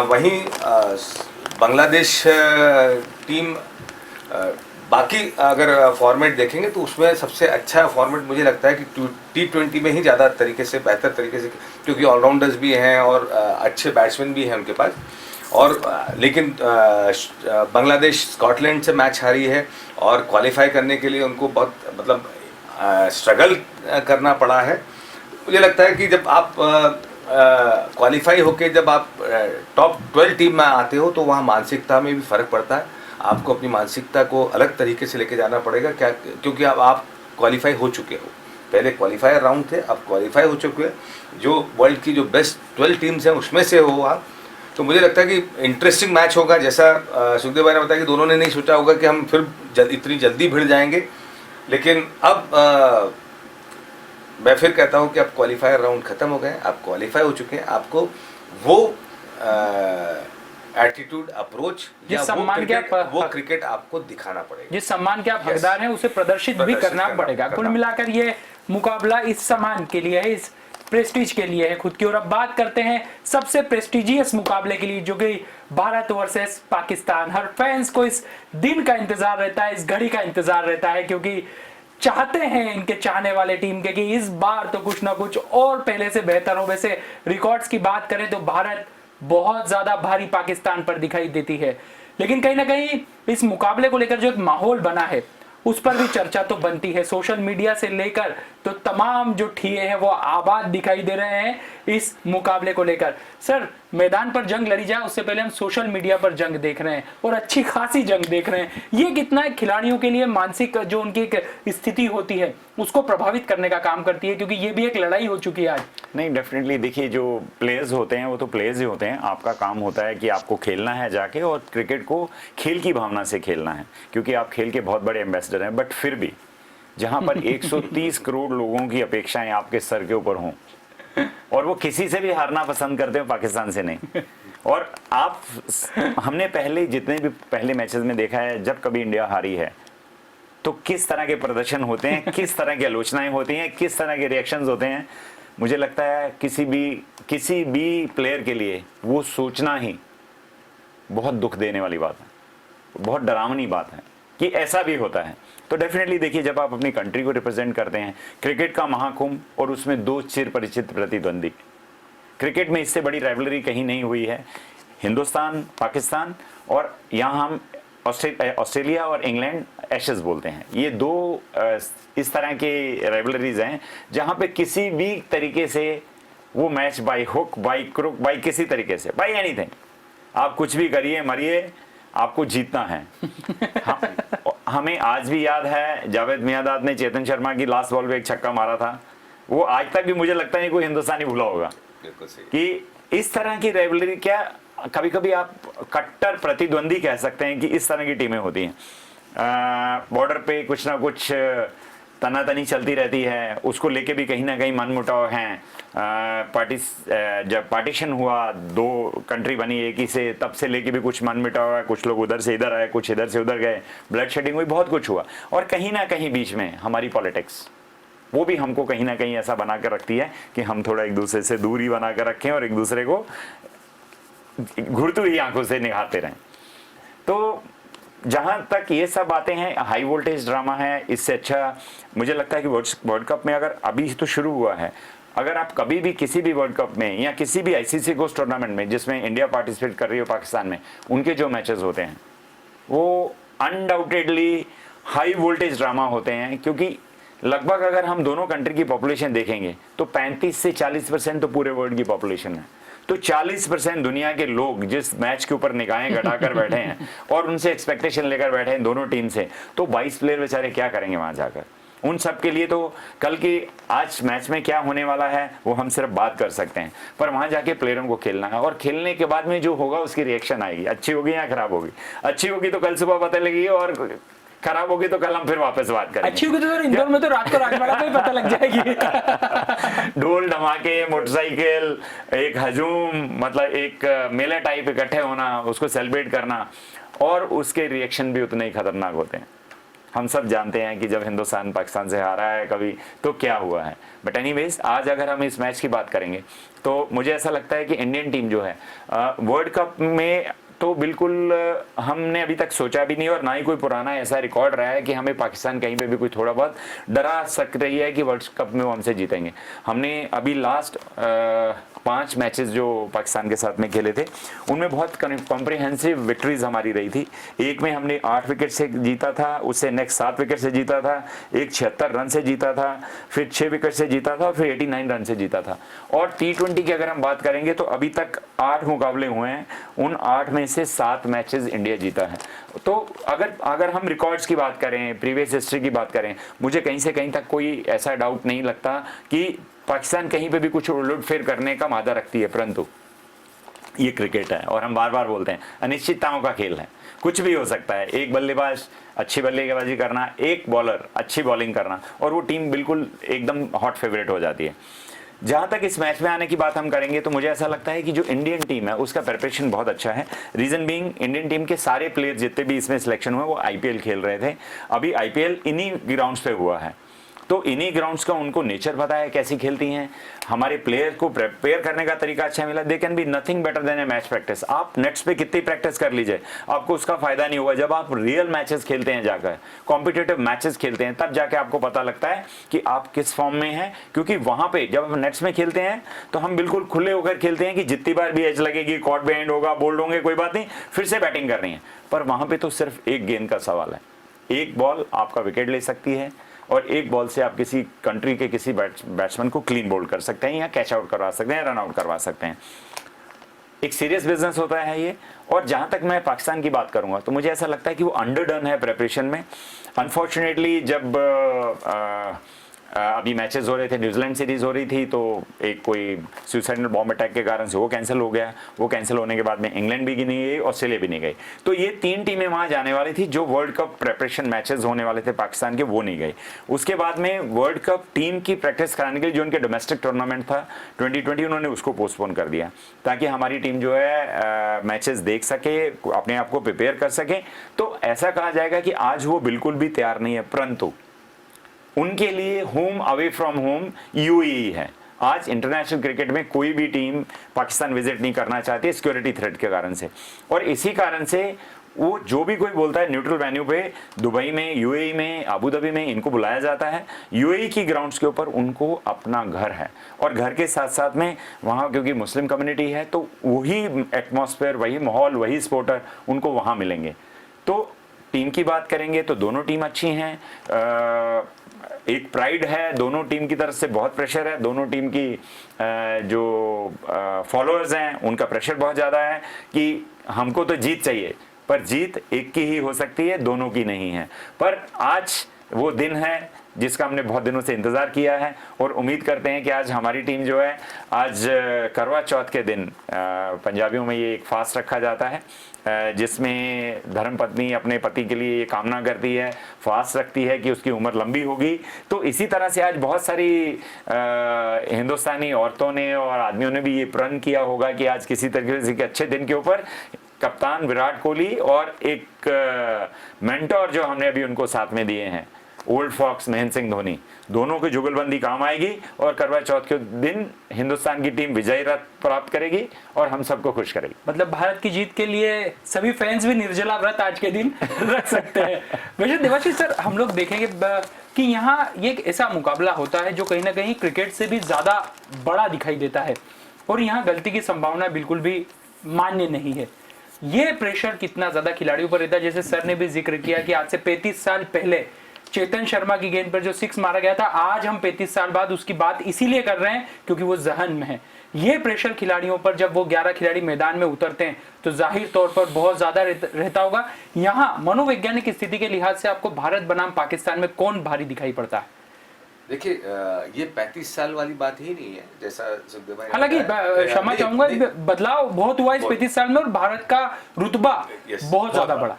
S4: वहीं बांग्लादेश टीम बाकी अगर फॉर्मेट देखेंगे तो उसमें सबसे अच्छा फॉर्मेट मुझे लगता है कि T20 में ही ज़्यादा तरीके से, बेहतर तरीके से, क्योंकि ऑलराउंडर्स भी हैं और अच्छे बैट्समैन भी हैं उनके पास। और लेकिन बांग्लादेश स्कॉटलैंड से मैच हारी है और क्वालिफाई करने के लिए उनको बहुत मतलब स्ट्रगल करना पड़ा है। मुझे लगता है कि जब आप क्वालिफाई होके जब आप टॉप 12 टीम में आते हो तो वहाँ मानसिकता में भी फ़र्क पड़ता है। आपको अपनी मानसिकता को अलग तरीके से लेके जाना पड़ेगा, क्या, क्योंकि अब आप क्वालिफाई हो चुके हो। पहले क्वालिफायर राउंड थे, अब क्वालिफाई हो चुके हैं, जो वर्ल्ड की जो बेस्ट 12 टीम्स हैं उसमें से हो आप। तो मुझे लगता है कि इंटरेस्टिंग मैच होगा। जैसा सुखदेव भाई ने बताया कि दोनों ने नहीं सोचा होगा कि हम फिर इतनी जल्दी भिड़ जाएंगे, लेकिन अब मैं फिर कहता हूँ कि अब क्वालिफायर राउंड ख़त्म हो गए, आप क्वालिफाई हो चुके हैं, आपको वो एटीट्यूड, अप्रोच या वो क्रिकेट आपको दिखाना पड़ेगा।
S2: जिस सम्मान के आप हकदार हैं उसे प्रदर्शित भी करना पड़ेगा। कुल मिलाकर ये मुकाबला इस सम्मान के लिए है, इस प्रेस्टीज के लिए है खुद की। और अब बात करते हैं सबसे प्रेस्टिजियस मुकाबले के लिए, जो कि भारत वर्सेस पाकिस्तान। हर फैंस को इस दिन का इंतजार रहता है, इस घड़ी का इंतजार रहता है, क्योंकि चाहते हैं इनके चाहने वाले टीम के कि इस बार तो कुछ ना कुछ और पहले से बेहतर हो। वैसे रिकॉर्ड्स की बात करें तो भारत बहुत ज्यादा भारी पाकिस्तान पर दिखाई देती है, लेकिन कहीं ना कहीं इस मुकाबले को लेकर जो एक माहौल बना है उस पर भी चर्चा तो बनती है। सोशल मीडिया से लेकर तो तमाम जो ठिये हैं वो आबाद दिखाई दे रहे हैं इस मुकाबले को लेकर। सर, मैदान पर जंग लड़ी जाए उससे पहले हम सोशल मीडिया पर जंग देख रहे हैं और अच्छी खासी जंग देख रहे हैं। ये कितना खिलाड़ियों के लिए मानसिक जो उनकी एक स्थिति होती है उसको प्रभावित करने का काम करती है, क्योंकि ये भी एक लड़ाई हो चुकी है आज।
S3: नहीं, डेफिनेटली देखिए, जो प्लेयर्स होते हैं वो तो प्लेयर्स ही होते हैं। आपका काम होता है कि आपको खेलना है जाके और क्रिकेट को खेल की भावना से खेलना है, क्योंकि आप खेल के बहुत बड़े एम्बेसडर हैं। बट फिर भी जहां पर 130 करोड़ लोगों की अपेक्षाएं आपके सर के ऊपर हों और वो किसी से भी हारना पसंद करते हो, पाकिस्तान से नहीं। और हमने जितने भी पहले मैचेस में देखा है, जब कभी इंडिया हारी है तो किस तरह के प्रदर्शन होते हैं, किस तरह की आलोचनाएं होती हैं, किस तरह के रिएक्शंस होते हैं, मुझे लगता है किसी भी प्लेयर के लिए वो सोचना ही बहुत दुख देने वाली बात है, बहुत डरावनी बात है कि ऐसा भी होता है। तो डेफिनेटली देखिए, जब आप अपनी कंट्री को रिप्रेजेंट करते हैं, क्रिकेट का महाकुंभ और उसमें दो चिर परिचित प्रतिद्वंदी, क्रिकेट में इससे बड़ी राइवलरी कहीं नहीं हुई है। हिंदुस्तान पाकिस्तान, और यहाँ हम ऑस्ट्रेलिया और इंग्लैंड एशेज बोलते हैं, ये दो इस तरह के राइवलरीज हैं जहाँ पे किसी भी तरीके से वो match by hook by crook by किसी तरीके से बाय एनीथिंग, आप कुछ भी करिए मरिए, आपको जीतना है। हमें आज भी याद है जावेद मियांदाद ने चेतन शर्मा की लास्ट बॉल पे एक छक्का मारा था, वो आज तक भी मुझे लगता नहीं कोई हिंदुस्तानी भूला होगा कि इस तरह की राइवलरी, क्या कभी कभी आप कट्टर प्रतिद्वंदी कह सकते हैं कि इस तरह की टीमें होती हैं। बॉर्डर पे कुछ ना कुछ तनातनी चलती रहती है, उसको लेके भी कहीं ना कहीं मनमुटाव हैं। जब पार्टीशन हुआ, दो कंट्री बनी एक ही से, तब से लेके भी कुछ मनमुटाव है, कुछ लोग उधर से इधर आए, कुछ इधर से उधर गए, ब्लड शेडिंग हुई, बहुत कुछ हुआ। और कहीं ना कहीं बीच में हमारी पॉलिटिक्स, वो भी हमको कहीं ना कहीं ऐसा बना कर रखती है कि हम थोड़ा एक दूसरे से दूरी बना कर रखें और एक दूसरे को घुरती हुई आंखों से निहारते रहें। तो जहां तक ये सब बातें हैं, हाई वोल्टेज ड्रामा है, इससे अच्छा मुझे लगता है कि वर्ल्ड कप में, अगर अभी तो शुरू हुआ है, अगर आप कभी भी किसी भी वर्ल्ड कप में या किसी भी आईसीसी गोल्ड टूर्नामेंट में जिसमें इंडिया पार्टिसिपेट कर रही हो पाकिस्तान में, उनके जो मैचेस होते हैं वो अनडाउटेडली हाई वोल्टेज ड्रामा होते हैं। क्योंकि लगभग अगर हम दोनों कंट्री की पॉपुलेशन देखेंगे तो 35 से 40% तो पूरे वर्ल्ड की पॉपुलेशन है। तो 40% दुनिया के लोग जिस मैच के ऊपर निगाहें गड़ाकर बैठे हैं और उनसे एक्सपेक्टेशन लेकर बैठे हैं दोनों टीम से, तो 22 प्लेयर बेचारे क्या करेंगे वहां जाकर। उन सब के लिए तो कल की आज मैच में क्या होने वाला है वो हम सिर्फ बात कर सकते हैं, पर वहां जाके प्लेयरों को खेलना है, और खेलने के बाद में जो होगा उसकी रिएक्शन आएगी, अच्छी होगी या खराब होगी। अच्छी होगी तो कल सुबह पता लगेगी, और खराब होगी तो कल हम फिर वापस बात करेंगे।
S2: अच्छी होगी तो इंदौर में तो रात को राजवाड़ा पे पता लग जाएगी।
S3: ढोल धमाके, मोटरसाइकिल, एक हजूम, मतलब एक मेला टाइप इकट्ठे होना, उसको सेलिब्रेट करना, और उसके रिएक्शन भी उतने ही खतरनाक होते हैं। हम सब जानते हैं कि जब हिंदुस्तान पाकिस्तान से हारा है कभी तो क्या हुआ है। बट एनीवेज, आज अगर हम इस मैच की बात करेंगे तो मुझे ऐसा लगता है कि इंडियन टीम जो है वर्ल्ड कप में तो बिल्कुल हमने अभी तक सोचा भी नहीं, और ना ही कोई पुराना ऐसा रिकॉर्ड रहा है कि हमें पाकिस्तान कहीं पे भी कोई थोड़ा बहुत डरा सक रही है कि वर्ल्ड कप में वो हमसे जीतेंगे। हमने अभी लास्ट 5 मैचेस जो पाकिस्तान के साथ में खेले थे उनमें बहुत कॉम्प्रिहेंसिव विक्ट्रीज हमारी रही थी। एक में हमने 8 विकेट से जीता था, उससे नेक्स्ट 7 विकेट से जीता था, एक 76 रन से जीता था, फिर 6 विकेट से जीता था, फिर 89 रन से जीता था। और T20 की अगर हम बात करेंगे तो अभी तक 8 मुकाबले हुए हैं, उन 8 में से 7 मैचेस इंडिया जीता है। तो अगर हम रिकॉर्ड्स की बात करें, प्रीवियस हिस्ट्री की बात करें, मुझे कहीं से कहीं तक कोई ऐसा डाउट नहीं लगता कि पाकिस्तान कहीं पे भी कुछ उलटफेर करने का मादा रखती है। परंतु ये क्रिकेट है और हम बार बार बोलते हैं अनिश्चितताओं का खेल है, कुछ भी हो सकता है। एक बल्लेबाज अच्छी बल्लेबाजी करना, एक बॉलर अच्छी बॉलिंग करना, और वो टीम बिल्कुल एकदम हॉट फेवरेट हो जाती है। जहां तक इस मैच में आने की बात हम करेंगे तो मुझे ऐसा लगता है कि जो इंडियन टीम है उसका प्रिपरेशन बहुत अच्छा है। रीजन बीइंग, इंडियन टीम के सारे प्लेयर जितने भी इसमें सिलेक्शन हुए वो आईपीएल खेल रहे थे। अभी आईपीएल इन्हीं ग्राउंड्स पे हुआ है, तो इन्हीं ग्राउंड्स का उनको नेचर पता है कैसी खेलती हैं। हमारे प्लेयर को प्रिपेयर करने का तरीका अच्छा मिला। They can be nothing better than A match practice. आप नेट्स पे कितनी प्रैक्टिस कर लीजिए, आपको उसका फायदा नहीं होगा। जब आप रियल मैचेस खेलते हैं, जाकर कॉम्पिटिटिव मैचेस खेलते हैं, तब जाके आपको पता लगता है कि आप किस फॉर्म में हैं। क्योंकि वहां पे जब हम नेट्स में खेलते हैं तो हम बिल्कुल खुले होकर खेलते हैं कि जितनी बार भी एज लगेगी, कॉर्ड पे एंड होगा, बोल्ड होंगे, कोई बात नहीं, फिर से बैटिंग करनी है। पर वहां पे तो सिर्फ एक गेंद का सवाल है, एक बॉल आपका विकेट ले सकती है, और एक बॉल से आप किसी कंट्री के किसी बैट्समैन को क्लीन बोल्ड कर सकते हैं, या कैच आउट करवा सकते हैं, रन आउट करवा सकते हैं। एक सीरियस बिजनेस होता है ये। और जहां तक मैं पाकिस्तान की बात करूंगा तो मुझे ऐसा लगता है कि वो अंडरडन है प्रेपरेशन में। अनफॉर्चुनेटली जब अभी मैचेस हो रहे थे, न्यूजीलैंड सीरीज हो रही थी, तो एक कोई सुसाइडल बॉम्ब अटैक के कारण से वो कैंसिल हो गया। वो कैंसिल होने के बाद में इंग्लैंड भी नहीं गई, ऑस्ट्रेलिया भी नहीं गई। तो ये 3 टीमें वहां जाने वाली थी जो वर्ल्ड कप प्रेपरेशन मैचेस होने वाले थे पाकिस्तान के, वो नहीं गई। उसके बाद में वर्ल्ड कप टीम की प्रैक्टिस कराने के लिए जो उनके डोमेस्टिक टूर्नामेंट था 2020, उन्होंने उसको पोस्टपोन कर दिया ताकि हमारी टीम जो है मैचेस देख सके, अपने आप को प्रिपेयर कर सके। तो ऐसा कहा जाएगा कि आज वो बिल्कुल भी तैयार नहीं है, परंतु उनके लिए home away from home UAE है। आज इंटरनेशनल क्रिकेट में कोई भी टीम पाकिस्तान विजिट नहीं करना चाहती सिक्योरिटी थ्रेट के कारण से, और इसी कारण से वो जो भी कोई बोलता है न्यूट्रल वेन्यू पे दुबई में, यूएई में, अबू धाबी में इनको बुलाया जाता है। यूएई की ग्राउंड्स के ऊपर उनको अपना घर है, और घर के साथ साथ में वहाँ क्योंकि मुस्लिम कम्युनिटी है तो वही एटमॉस्फेयर, वही माहौल, वही सपोर्टर उनको वहाँ मिलेंगे। तो टीम की बात करेंगे तो दोनों टीम अच्छी हैं, एक प्राइड है, दोनों टीम की तरफ से बहुत प्रेशर है, दोनों टीम की जो फॉलोअर्स हैं उनका प्रेशर बहुत ज़्यादा है कि हमको तो जीत चाहिए, पर जीत एक की ही हो सकती है, दोनों की नहीं है। पर आज वो दिन है जिसका हमने बहुत दिनों से इंतज़ार किया है, और उम्मीद करते हैं कि आज हमारी टीम जो है, आज करवा चौथ के दिन पंजाबियों में ये एक फास्ट रखा जाता है जिसमें धर्मपत्नी अपने पति के लिए ये कामना करती है, फास्ट रखती है कि उसकी उम्र लंबी होगी। तो इसी तरह से आज बहुत सारी हिंदुस्तानी औरतों ने और आदमियों ने भी ये प्रण किया होगा कि आज किसी तरीके से अच्छे दिन के ऊपर कप्तान विराट कोहली और एक मेंटोर जो हमने अभी उनको साथ में दिए हैं, ओल्ड फॉक्स महेंद्र सिंह धोनी, दोनों की जुगलबंदी काम आएगी और करवा चौथ के दिन हिंदुस्तान की टीम विजयी रथ प्राप्त करेगी और हम सबको खुश करेगी।
S2: मतलब भारत की जीत के लिए सभी फैंस भी निर्जला व्रत आज के दिन रख सकते हैं। वैसे देवाशीष सर, हम लोग देखेंगे कि यहाँ ये एक ऐसा मुकाबला होता है जो कहीं ना कहीं क्रिकेट से भी ज्यादा बड़ा दिखाई देता है, और यहाँ गलती की संभावना बिल्कुल भी मान्य नहीं है। ये प्रेशर कितना ज्यादा खिलाड़ियों पर रहता है, जैसे सर ने भी जिक्र किया कि आज से 35 साल पहले चेतन शर्मा की गेंद पर जो 6 मारा गया था, आज हम 35 साल बाद उसकी बात इसीलिए कर रहे हैं क्योंकि वो जहन में है। ये प्रेशर खिलाड़ियों पर जब वो 11 खिलाड़ी मैदान में उतरते हैं तो जाहिर तौर पर बहुत ज्यादा रहता होगा। यहाँ मनोवैज्ञानिक स्थिति के लिहाज से आपको भारत बनाम पाकिस्तान में कौन भारी दिखाई पड़ता है?
S4: देखिए, ये 35 साल वाली बात ही नहीं है, जैसा सुखदेव भाई,
S2: हालांकि क्षमा चाहूंगा, बदलाव बहुत हुआ इस 35 साल में और भारत का रुतबा बहुत ज्यादा बढ़ा।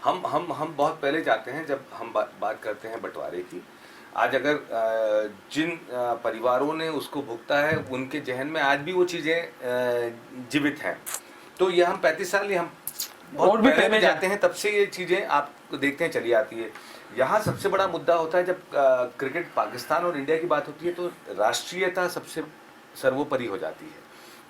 S4: हम बहुत पहले जाते हैं जब हम बात करते हैं बंटवारे की। आज अगर जिन परिवारों ने उसको भुगता है उनके जहन में आज भी वो चीज़ें जीवित हैं, तो ये हम 35 साल ही हम बहुत भी पहले जाते हैं, तब से ये चीज़ें आप देखते हैं चली आती है। यहाँ सबसे बड़ा मुद्दा होता है जब क्रिकेट पाकिस्तान और इंडिया की बात होती है तो राष्ट्रीयता सबसे सर्वोपरि हो जाती है।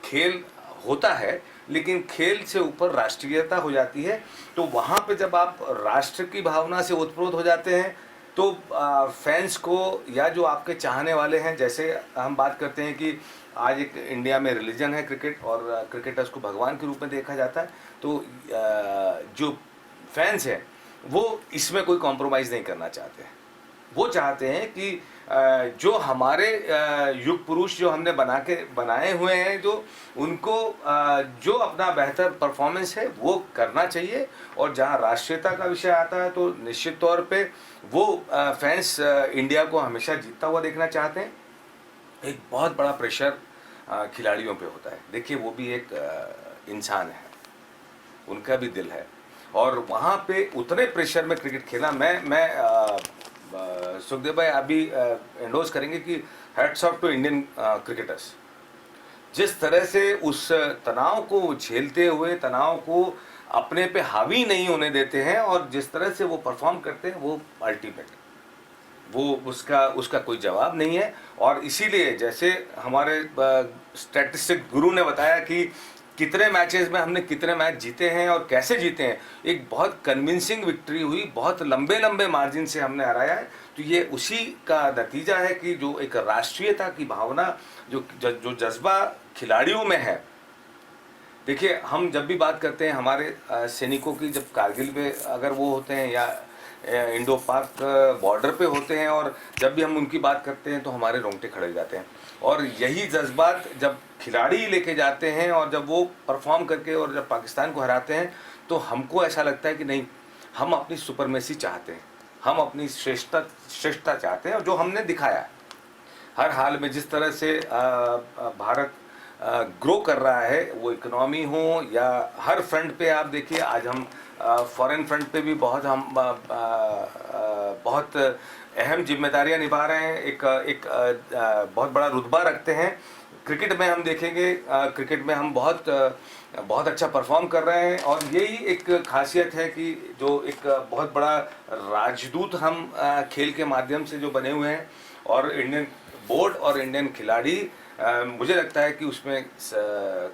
S4: खेल होता है लेकिन खेल से ऊपर राष्ट्रीयता हो जाती है। तो वहाँ पे जब आप राष्ट्र की भावना से ओतप्रोत हो जाते हैं तो फैंस को या जो आपके चाहने वाले हैं, जैसे हम बात करते हैं कि आज एक इंडिया में रिलीजन है क्रिकेट और क्रिकेटर्स को भगवान के रूप में देखा जाता है, तो जो फैंस हैं वो इसमें कोई कॉम्प्रोमाइज़ नहीं करना चाहते हैं। वो चाहते हैं कि जो हमारे युग पुरुष जो हमने बनाए हुए हैं, जो उनको जो अपना बेहतर परफॉर्मेंस है वो करना चाहिए। और जहां राष्ट्रीयता का विषय आता है तो निश्चित तौर पे वो फैंस इंडिया को हमेशा जीतता हुआ देखना चाहते हैं। एक बहुत बड़ा प्रेशर खिलाड़ियों पे होता है। देखिए, वो भी एक इंसान है, उनका भी दिल है, और वहाँ पे उतने प्रेशर में क्रिकेट खेलना, मैं सुखदेव भाई अभी एंडोर्स करेंगे कि hats off to Indian cricketers. जिस तरह से उस तनाव को झेलते हुए तनाव को अपने पे हावी नहीं होने देते हैं और जिस तरह से वो परफॉर्म करते हैं वो अल्टीमेट, वो उसका कोई जवाब नहीं है। और इसीलिए जैसे हमारे स्टैटिस्टिक गुरु ने बताया कि कितने मैचेस में हमने कितने मैच जीते हैं और कैसे जीते हैं, एक बहुत कन्विंसिंग विक्ट्री हुई, बहुत लंबे मार्जिन से हमने हराया है। तो ये उसी का नतीजा है कि जो एक राष्ट्रीयता की भावना, जो जज्बा खिलाड़ियों में है। देखिए, हम जब भी बात करते हैं हमारे सैनिकों की, जब कारगिल पे अगर वो होते हैं या इंडो पाक बॉर्डर पे होते हैं, और जब भी हम उनकी बात करते हैं तो हमारे रोंगटे खड़े जाते हैं। और यही जज्बात जब खिलाड़ी लेके जाते हैं और जब वो परफॉर्म करके और जब पाकिस्तान को हराते हैं तो हमको ऐसा लगता है कि नहीं, हम अपनी सुपरमेसी चाहते हैं, हम अपनी श्रेष्ठता चाहते हैं, और जो हमने दिखाया हर हाल में जिस तरह से भारत ग्रो कर रहा है, वो इकोनॉमी हो या हर फ्रंट पे आप देखिए, आज हम फॉरेन फ्रंट पे भी बहुत हम बहुत अहम जिम्मेदारियां निभा रहे हैं, एक बहुत बड़ा रुतबा रखते हैं। क्रिकेट में हम देखेंगे, क्रिकेट में हम बहुत अच्छा परफॉर्म कर रहे हैं, और यही एक खासियत है कि जो एक बहुत बड़ा राजदूत हम खेल के माध्यम से जो बने हुए हैं, और इंडियन बोर्ड और इंडियन खिलाड़ी मुझे लगता है कि उसमें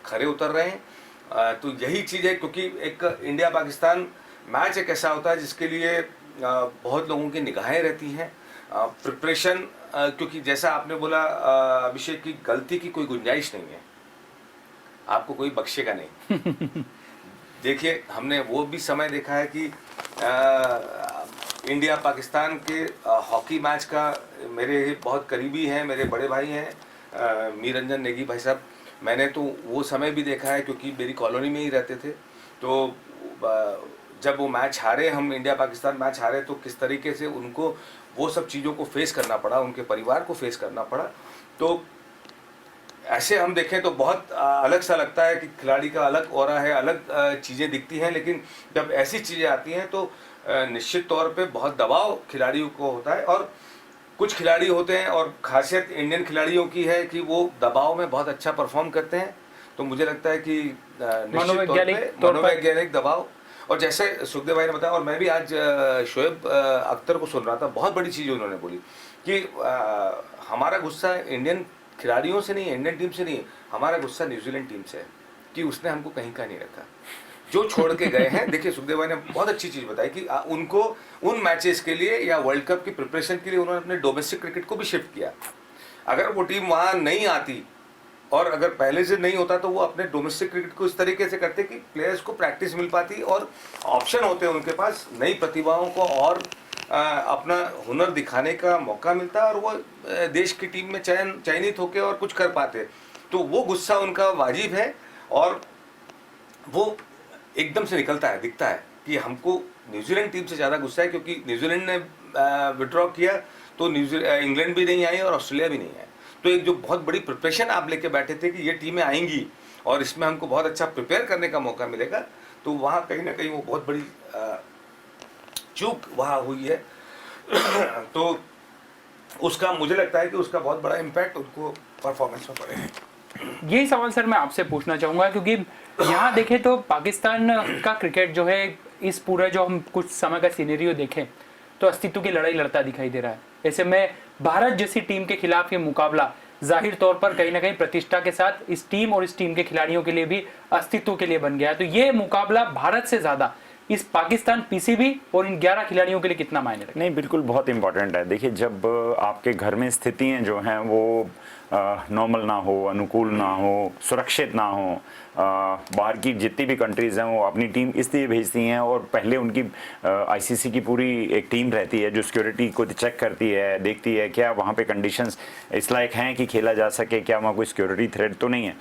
S4: खरे उतर रहे हैं। तो यही चीज़ है, क्योंकि एक इंडिया पाकिस्तान मैच एक ऐसा होता है जिसके लिए बहुत लोगों की निगाहें रहती हैं, प्रिपरेशन, क्योंकि जैसा आपने बोला अभिषेक की, गलती की कोई गुंजाइश नहीं है, आपको कोई बख्शेगा नहीं। देखिए, हमने वो भी समय देखा है कि इंडिया पाकिस्तान के हॉकी मैच का, मेरे बहुत करीबी हैं, मेरे बड़े भाई हैं मीर रंजन नेगी भाई साहब, मैंने तो वो समय भी देखा है क्योंकि मेरी कॉलोनी में ही रहते थे। तो जब वो मैच हारे, हम इंडिया पाकिस्तान मैच हारे, तो किस तरीके से उनको वो सब चीज़ों को फेस करना पड़ा, उनके परिवार को फेस करना पड़ा। तो ऐसे हम देखें तो बहुत अलग सा लगता है कि खिलाड़ी का अलग ऑरा है, अलग चीज़ें दिखती हैं, लेकिन जब ऐसी चीज़ें आती हैं तो निश्चित तौर पे बहुत दबाव खिलाड़ियों को होता है। और कुछ खिलाड़ी होते हैं, और खासियत इंडियन खिलाड़ियों की है कि वो दबाव में बहुत अच्छा परफॉर्म करते हैं। तो मुझे लगता है कि निश्चित तौर पे मनोवैज्ञानिक दबाव, और जैसे सुखदेव भाई ने बताया, और मैं भी आज शोएब अख्तर को सुन रहा था, बहुत बड़ी चीज़ उन्होंने बोली कि हमारा गुस्सा इंडियन खिलाड़ियों से नहीं है, इंडियन टीम से नहीं है, हमारा गुस्सा न्यूजीलैंड टीम से है कि उसने हमको कहीं का नहीं रखा, जो छोड़ के गए हैं। देखिए, सुखदेव भाई ने बहुत अच्छी चीज़ बताई कि उनको उन मैचेस के लिए या वर्ल्ड कप की प्रिपरेशन के लिए उन्होंने अपने डोमेस्टिक क्रिकेट को भी शिफ्ट किया। अगर वो टीम वहाँ नहीं आती, और अगर पहले से नहीं होता, तो वो अपने डोमेस्टिक क्रिकेट को इस तरीके से करते कि प्लेयर्स को प्रैक्टिस मिल पाती और ऑप्शन होते हैं उनके पास, नई प्रतिभाओं को और अपना हुनर दिखाने का मौका मिलता, और वो देश की टीम में चयनित होकर और कुछ कर पाते। तो वो गुस्सा उनका वाजिब है, और वो एकदम से निकलता है, दिखता है कि हमको न्यूजीलैंड टीम से ज़्यादा गुस्सा है, क्योंकि न्यूजीलैंड ने विड्रॉ किया तो इंग्लैंड भी नहीं आई और ऑस्ट्रेलिया भी नहीं आई। तो एक जो बहुत बड़ी प्रिपरेशन आप लेके बैठे थे कि ये टीमें आएंगी और इसमें हमको बहुत अच्छा प्रिपेयर करने का मौका मिलेगा, तो वहाँ कहीं ना कहीं वो बहुत बड़ी चूक वहाँ हुई है। तो उसका मुझे लगता है कि उसका बहुत बड़ा इम्पैक्ट उनको परफॉर्मेंस में पड़ेगा।
S2: यही सवाल सर मैं आपसे पूछना चाहूँगा, क्योंकि यहाँ देखें तो पाकिस्तान का क्रिकेट जो है, इस पूरे जो हम कुछ समय का सीनेरियो देखें तो अस्तित्व की लड़ाई लड़ता दिखाई दे रहा है। ऐसे में भारत जैसी टीम के खिलाफ ये मुकाबला जाहिर तौर पर कहीं ना कहीं प्रतिष्ठा के साथ इस टीम और इस टीम के खिलाड़ियों के लिए भी अस्तित्व के लिए बन गया। तो ये मुकाबला भारत से ज़्यादा इस पाकिस्तान पीसीबी और इन 11 खिलाड़ियों के लिए कितना मायने रखता है?
S3: नहीं, बिल्कुल बहुत इंपॉर्टेंट है। देखिए, जब आपके घर में स्थितियाँ जो हैं वो नॉर्मल ना हो, अनुकूल ना हो, सुरक्षित ना हो, बाहर की जितनी भी कंट्रीज़ हैं वो अपनी टीम इसलिए भेजती हैं, और पहले उनकी आईसीसी की पूरी एक टीम रहती है जो सिक्योरिटी को चेक करती है, देखती है क्या वहाँ पे कंडीशंस इस लायक हैं कि खेला जा सके, क्या वहाँ कोई सिक्योरिटी थ्रेट तो नहीं है।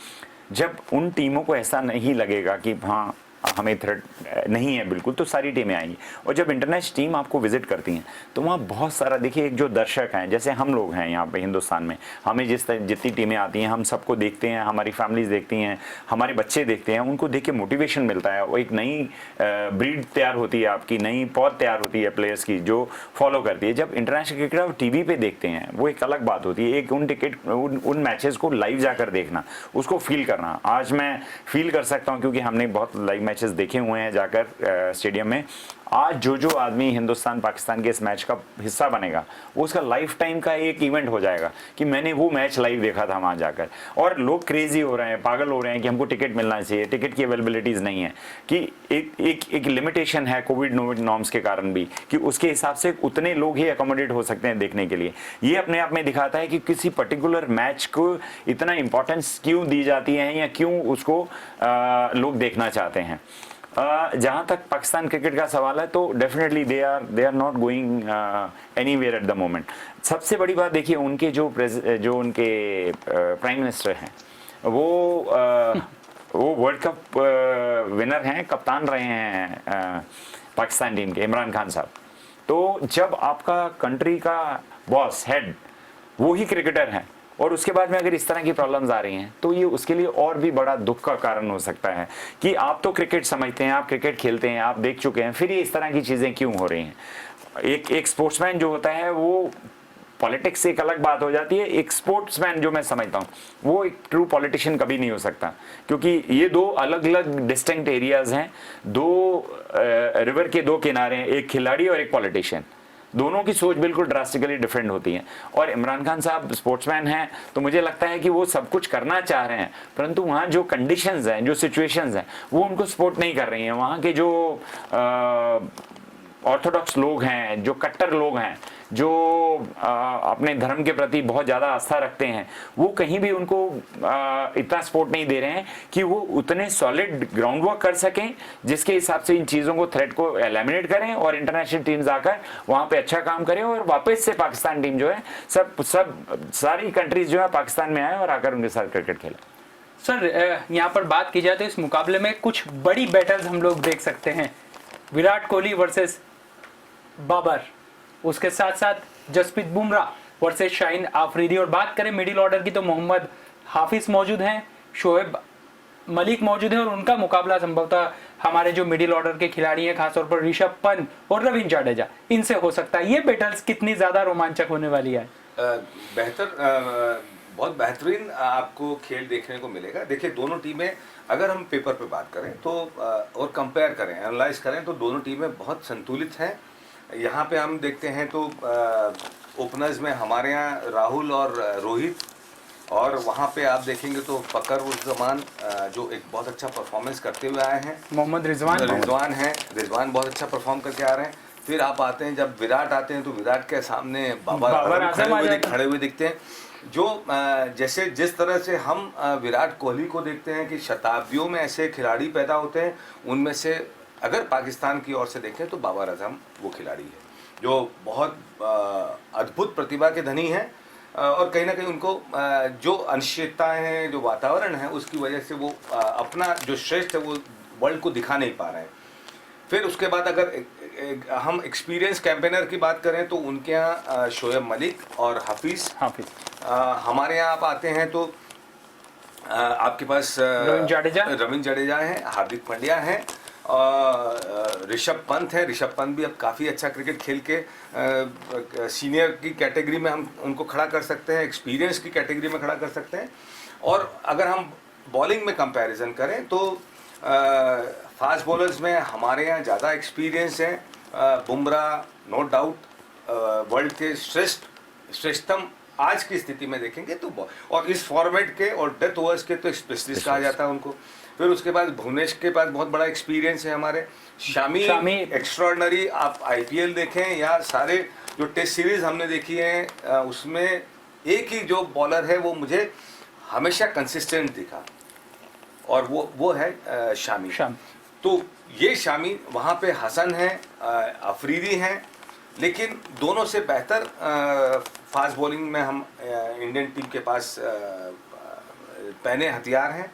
S3: जब उन टीमों को ऐसा नहीं लगेगा कि हाँ हमें थ्रेट नहीं है बिल्कुल, तो सारी टीमें आएंगी। और जब इंटरनेशनल टीम आपको विजिट करती हैं तो वहाँ बहुत सारा, देखिए, एक जो दर्शक हैं, जैसे हम लोग हैं यहाँ पे हिंदुस्तान में, हमें जितनी टीमें आती हैं हम सबको देखते हैं, हमारी फैमिलीज देखती हैं, हमारे बच्चे देखते हैं, उनको देख के मोटिवेशन मिलता है, और एक नई ब्रीड तैयार होती है, आपकी नई पौध तैयार होती है प्लेयर्स की जो फॉलो करती है। जब इंटरनेशनल क्रिकेट आप टीवी पे देखते हैं वो एक अलग बात होती है। एक उन मैचेस को लाइव जाकर देखना, उसको फील करना, आज मैं फील कर सकता हूँ क्योंकि हमने बहुत लाइव मैचेस देखे हुए हैं जाकर स्टेडियम में। आज जो आदमी हिंदुस्तान पाकिस्तान के इस मैच का हिस्सा बनेगा वो उसका लाइफ टाइम का एक इवेंट हो जाएगा कि मैंने वो मैच लाइव देखा था वहाँ जाकर। और लोग क्रेजी हो रहे हैं, पागल हो रहे हैं कि हमको टिकट मिलना चाहिए, टिकट की अवेलेबिलिटीज़ नहीं है, कि एक लिमिटेशन है कोविड नॉर्म्स के कारण भी, कि उसके हिसाब से उतने लोग ही अकोमोडेट हो सकते हैं देखने के लिए। ये अपने आप में दिखाता है कि किसी पर्टिकुलर मैच को इतना इंपॉर्टेंस क्यों दी जाती है या क्यों उसको लोग देखना चाहते हैं। जहाँ तक पाकिस्तान क्रिकेट का सवाल है तो definitely they are not going anywhere at the moment. सबसे बड़ी बात देखिए, उनके जो उनके प्राइम मिनिस्टर हैं वो वर्ल्ड कप विनर हैं, कप्तान रहे हैं पाकिस्तान टीम के, इमरान खान साहब। तो जब आपका कंट्री का बॉस हेड वो ही क्रिकेटर हैं, और उसके बाद में अगर इस तरह की प्रॉब्लम्स आ रही हैं तो ये उसके लिए और भी बड़ा दुख का कारण हो सकता है कि आप तो क्रिकेट समझते हैं, आप क्रिकेट खेलते हैं, आप देख चुके हैं, फिर ये इस तरह की चीज़ें क्यों हो रही हैं। एक स्पोर्ट्समैन जो होता है वो, पॉलिटिक्स से एक अलग बात हो जाती है, एक स्पोर्ट्समैन जो मैं समझता हूँ वो एक ट्रू पॉलिटिशियन कभी नहीं हो सकता, क्योंकि ये दो अलग अलग डिस्टिंक्ट एरियाज हैं, दो रिवर के दो किनारे हैं, एक खिलाड़ी और एक पॉलिटिशियन, दोनों की सोच बिल्कुल ड्रास्टिकली डिफरेंट होती है। और इमरान खान साहब स्पोर्ट्समैन हैं तो मुझे लगता है कि वो सब कुछ करना चाह रहे हैं, परंतु वहाँ जो कंडीशंस हैं, जो सिचुएशंस हैं, वो उनको सपोर्ट नहीं कर रही हैं। वहाँ के जो ऑर्थोडॉक्स लोग हैं, जो कट्टर लोग हैं, जो अपने धर्म के प्रति बहुत ज़्यादा आस्था रखते हैं, वो कहीं भी उनको इतना सपोर्ट नहीं दे रहे हैं कि वो उतने सॉलिड ग्राउंड वर्क कर सकें जिसके हिसाब से इन चीज़ों को, थ्रेट को एलिमिनेट करें और इंटरनेशनल टीम्स आकर वहाँ पे अच्छा काम करें और वापस से पाकिस्तान टीम जो है, सारी कंट्रीज जो है पाकिस्तान में आए और आकर उनके साथ क्रिकेट खेलें।
S2: सर, यहाँ पर बात की जाए तो इस मुकाबले में कुछ बड़ी बैटल्स हम लोग देख सकते हैं। विराट कोहली वर्सेस बाबर, उसके साथ साथ जसप्रीत बुमराह वर्सेस शाहीन आफरीदी, और बात करें मिडिल ऑर्डर की तो मोहम्मद हाफिज मौजूद हैं, शोएब मलिक मौजूद हैं, और उनका मुकाबला संभवतः हमारे जो मिडिल ऑर्डर के खिलाड़ी हैं, खासतौर पर ऋषभ पंत और रवींद्र जाडेजा, इनसे हो सकता है। ये बैटल्स कितनी ज्यादा रोमांचक होने वाली है?
S4: बहुत बेहतरीन आपको खेल देखने को मिलेगा। देखिए, दोनों टीमें अगर हम पेपर पे बात करें तो और कंपेयर करें, एनालाइज करें तो दोनों टीमें बहुत संतुलित हैं। यहाँ पे हम देखते हैं तो ओपनर्स में हमारे यहाँ राहुल और रोहित, और वहाँ पे आप देखेंगे तो फकर उस जमान जो एक बहुत अच्छा परफॉर्मेंस करते हुए आए हैं।
S2: मोहम्मद
S4: रिजवान बहुत अच्छा परफॉर्म करके आ रहे हैं। फिर आप आते हैं, जब विराट आते हैं तो विराट के सामने बाबर खड़े हुए दिखते हैं। जो जैसे जिस तरह से हम विराट कोहली को देखते हैं कि शताब्दियों में ऐसे खिलाड़ी पैदा होते हैं, उनमें से अगर पाकिस्तान की ओर से देखें तो बाबर आजम वो खिलाड़ी है जो बहुत अद्भुत प्रतिभा के धनी हैं, और कहीं ना कहीं उनको जो अनिश्चितताएं हैं, जो वातावरण है, उसकी वजह से वो अपना जो श्रेष्ठ है वो वर्ल्ड को दिखा नहीं पा रहे हैं। फिर उसके बाद अगर हम एक्सपीरियंस कैंपेनर की बात करें तो उनके यहाँ शोएब मलिक और हाफिज। हमारे यहाँ आप आते हैं तो आपके पास रवींद्र जडेजा हैं, हार्दिक पांड्या हैं, ऋषभ पंत है। ऋषभ पंत भी अब काफ़ी अच्छा क्रिकेट खेल के सीनियर की कैटेगरी में हम उनको खड़ा कर सकते हैं, एक्सपीरियंस की कैटेगरी में खड़ा कर सकते हैं। और अगर हम बॉलिंग में कंपैरिजन करें तो फास्ट बॉलर्स में हमारे यहाँ ज़्यादा एक्सपीरियंस है। बुमराह नो डाउट वर्ल्ड के श्रेष्ठतम आज की स्थिति में देखेंगे तो, और इस फॉर्मेट के और डेथ ओवर्स के तो स्पेशलिस्ट कहा जाता है उनको। फिर उसके बाद भुवनेश के पास बहुत बड़ा एक्सपीरियंस है। हमारे शामी एक्स्ट्रॉर्डनरी, आप आईपीएल देखें या सारे जो टेस्ट सीरीज हमने देखी है उसमें एक ही जो बॉलर है वो मुझे हमेशा कंसिस्टेंट दिखा, और वो है शामी। तो ये शामी, वहाँ पे हसन है, अफरीदी हैं, लेकिन दोनों से बेहतर फास्ट बॉलिंग में हम इंडियन टीम के पास पहने हथियार हैं।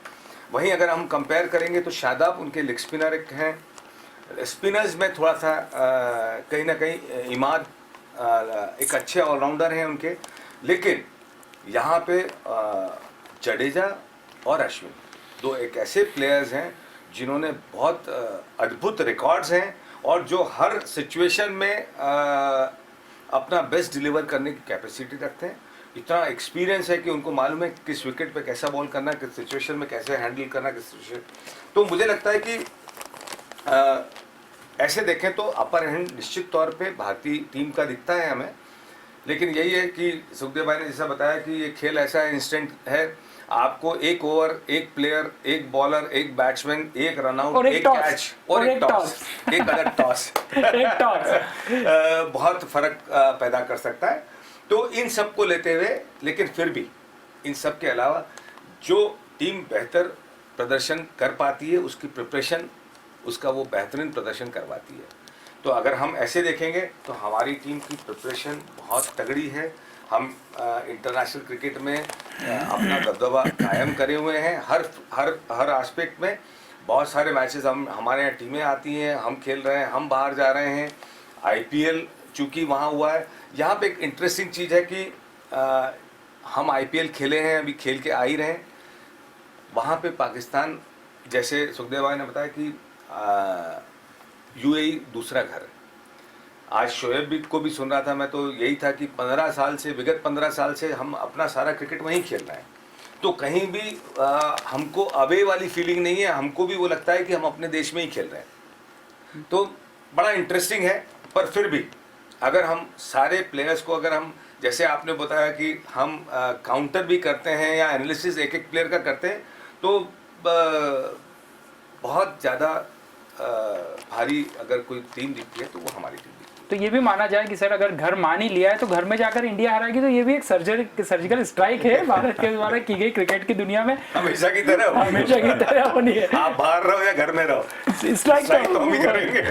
S4: वहीं अगर हम कंपेयर करेंगे तो शादाब उनके लेग स्पिनर एक हैं। स्पिनर्स में थोड़ा सा कहीं ना कहीं इमाद एक अच्छे ऑलराउंडर हैं उनके, लेकिन यहाँ पे जडेजा और अश्विन दो एक ऐसे प्लेयर्स हैं जिन्होंने बहुत अद्भुत रिकॉर्ड्स हैं और जो हर सिचुएशन में अपना बेस्ट डिलीवर करने की कैपेसिटी रखते हैं। इतना एक्सपीरियंस है कि उनको मालूम है किस विकेट पे कैसा बॉल करना, किस सिचुएशन में कैसे हैंडल करना, किस सिचुएशन। तो मुझे लगता है कि ऐसे देखें तो अपर हैंड निश्चित तौर पे भारतीय टीम का दिखता है हमें, लेकिन यही है कि सुखदेव भाई ने जैसा बताया कि ये खेल ऐसा इंस्टेंट है, आपको एक ओवर, एक प्लेयर, एक बॉलर, एक बैट्समैन, एक रनआउट, एक कैच और एक टॉस, एक अलग टॉस बहुत फर्क पैदा कर सकता है। तो इन सब को लेते हुए, लेकिन फिर भी इन सब के अलावा जो टीम बेहतर प्रदर्शन कर पाती है उसकी प्रिपरेशन, उसका वो बेहतरीन प्रदर्शन करवाती है। तो अगर हम ऐसे देखेंगे तो हमारी टीम की प्रिपरेशन बहुत तगड़ी है। हम इंटरनेशनल क्रिकेट में अपना दबदबा कायम करे हुए हैं हर एस्पेक्ट में। बहुत सारे मैचेस हमारे यहाँ टीमें आती हैं, हम खेल रहे हैं, हम बाहर जा रहे हैं। आईपीएल चूँकि वहाँ हुआ है। यहाँ पे एक इंटरेस्टिंग चीज़ है कि हम आईपीएल खेले हैं, अभी खेल के आ ही रहे हैं। वहाँ पे पाकिस्तान, जैसे सुखदेव भाई ने बताया कि यूएई दूसरा घर है। आज शोएब भी को भी सुन रहा था मैं, तो यही था कि 15 साल से, विगत 15 साल से हम अपना सारा क्रिकेट वहीं खेल रहे हैं, तो कहीं भी हमको अवे वाली फीलिंग नहीं है, हमको भी वो लगता है कि हम अपने देश में ही खेल रहे हैं। तो बड़ा इंटरेस्टिंग है। पर फिर भी अगर हम सारे प्लेयर्स को, अगर हम, जैसे आपने बताया कि हम काउंटर भी करते हैं या एनालिसिस एक एक प्लेयर का करते हैं, तो बहुत ज़्यादा भारी अगर कोई टीम दिखती है तो वो हमारी टीम।
S2: तो ये भी माना जाए कि सर अगर घर मान ही लिया है तो घर में जाकर इंडिया हारेगी, तो ये भी एक सर्जिकल स्ट्राइक है भारत के द्वारा की गई क्रिकेट की दुनिया में।
S4: हमेशा की तरह
S2: होनी है।
S4: आप बाहर रहो या घर में रहो,
S2: स्ट्राइक
S4: तो हम ही करेंगे।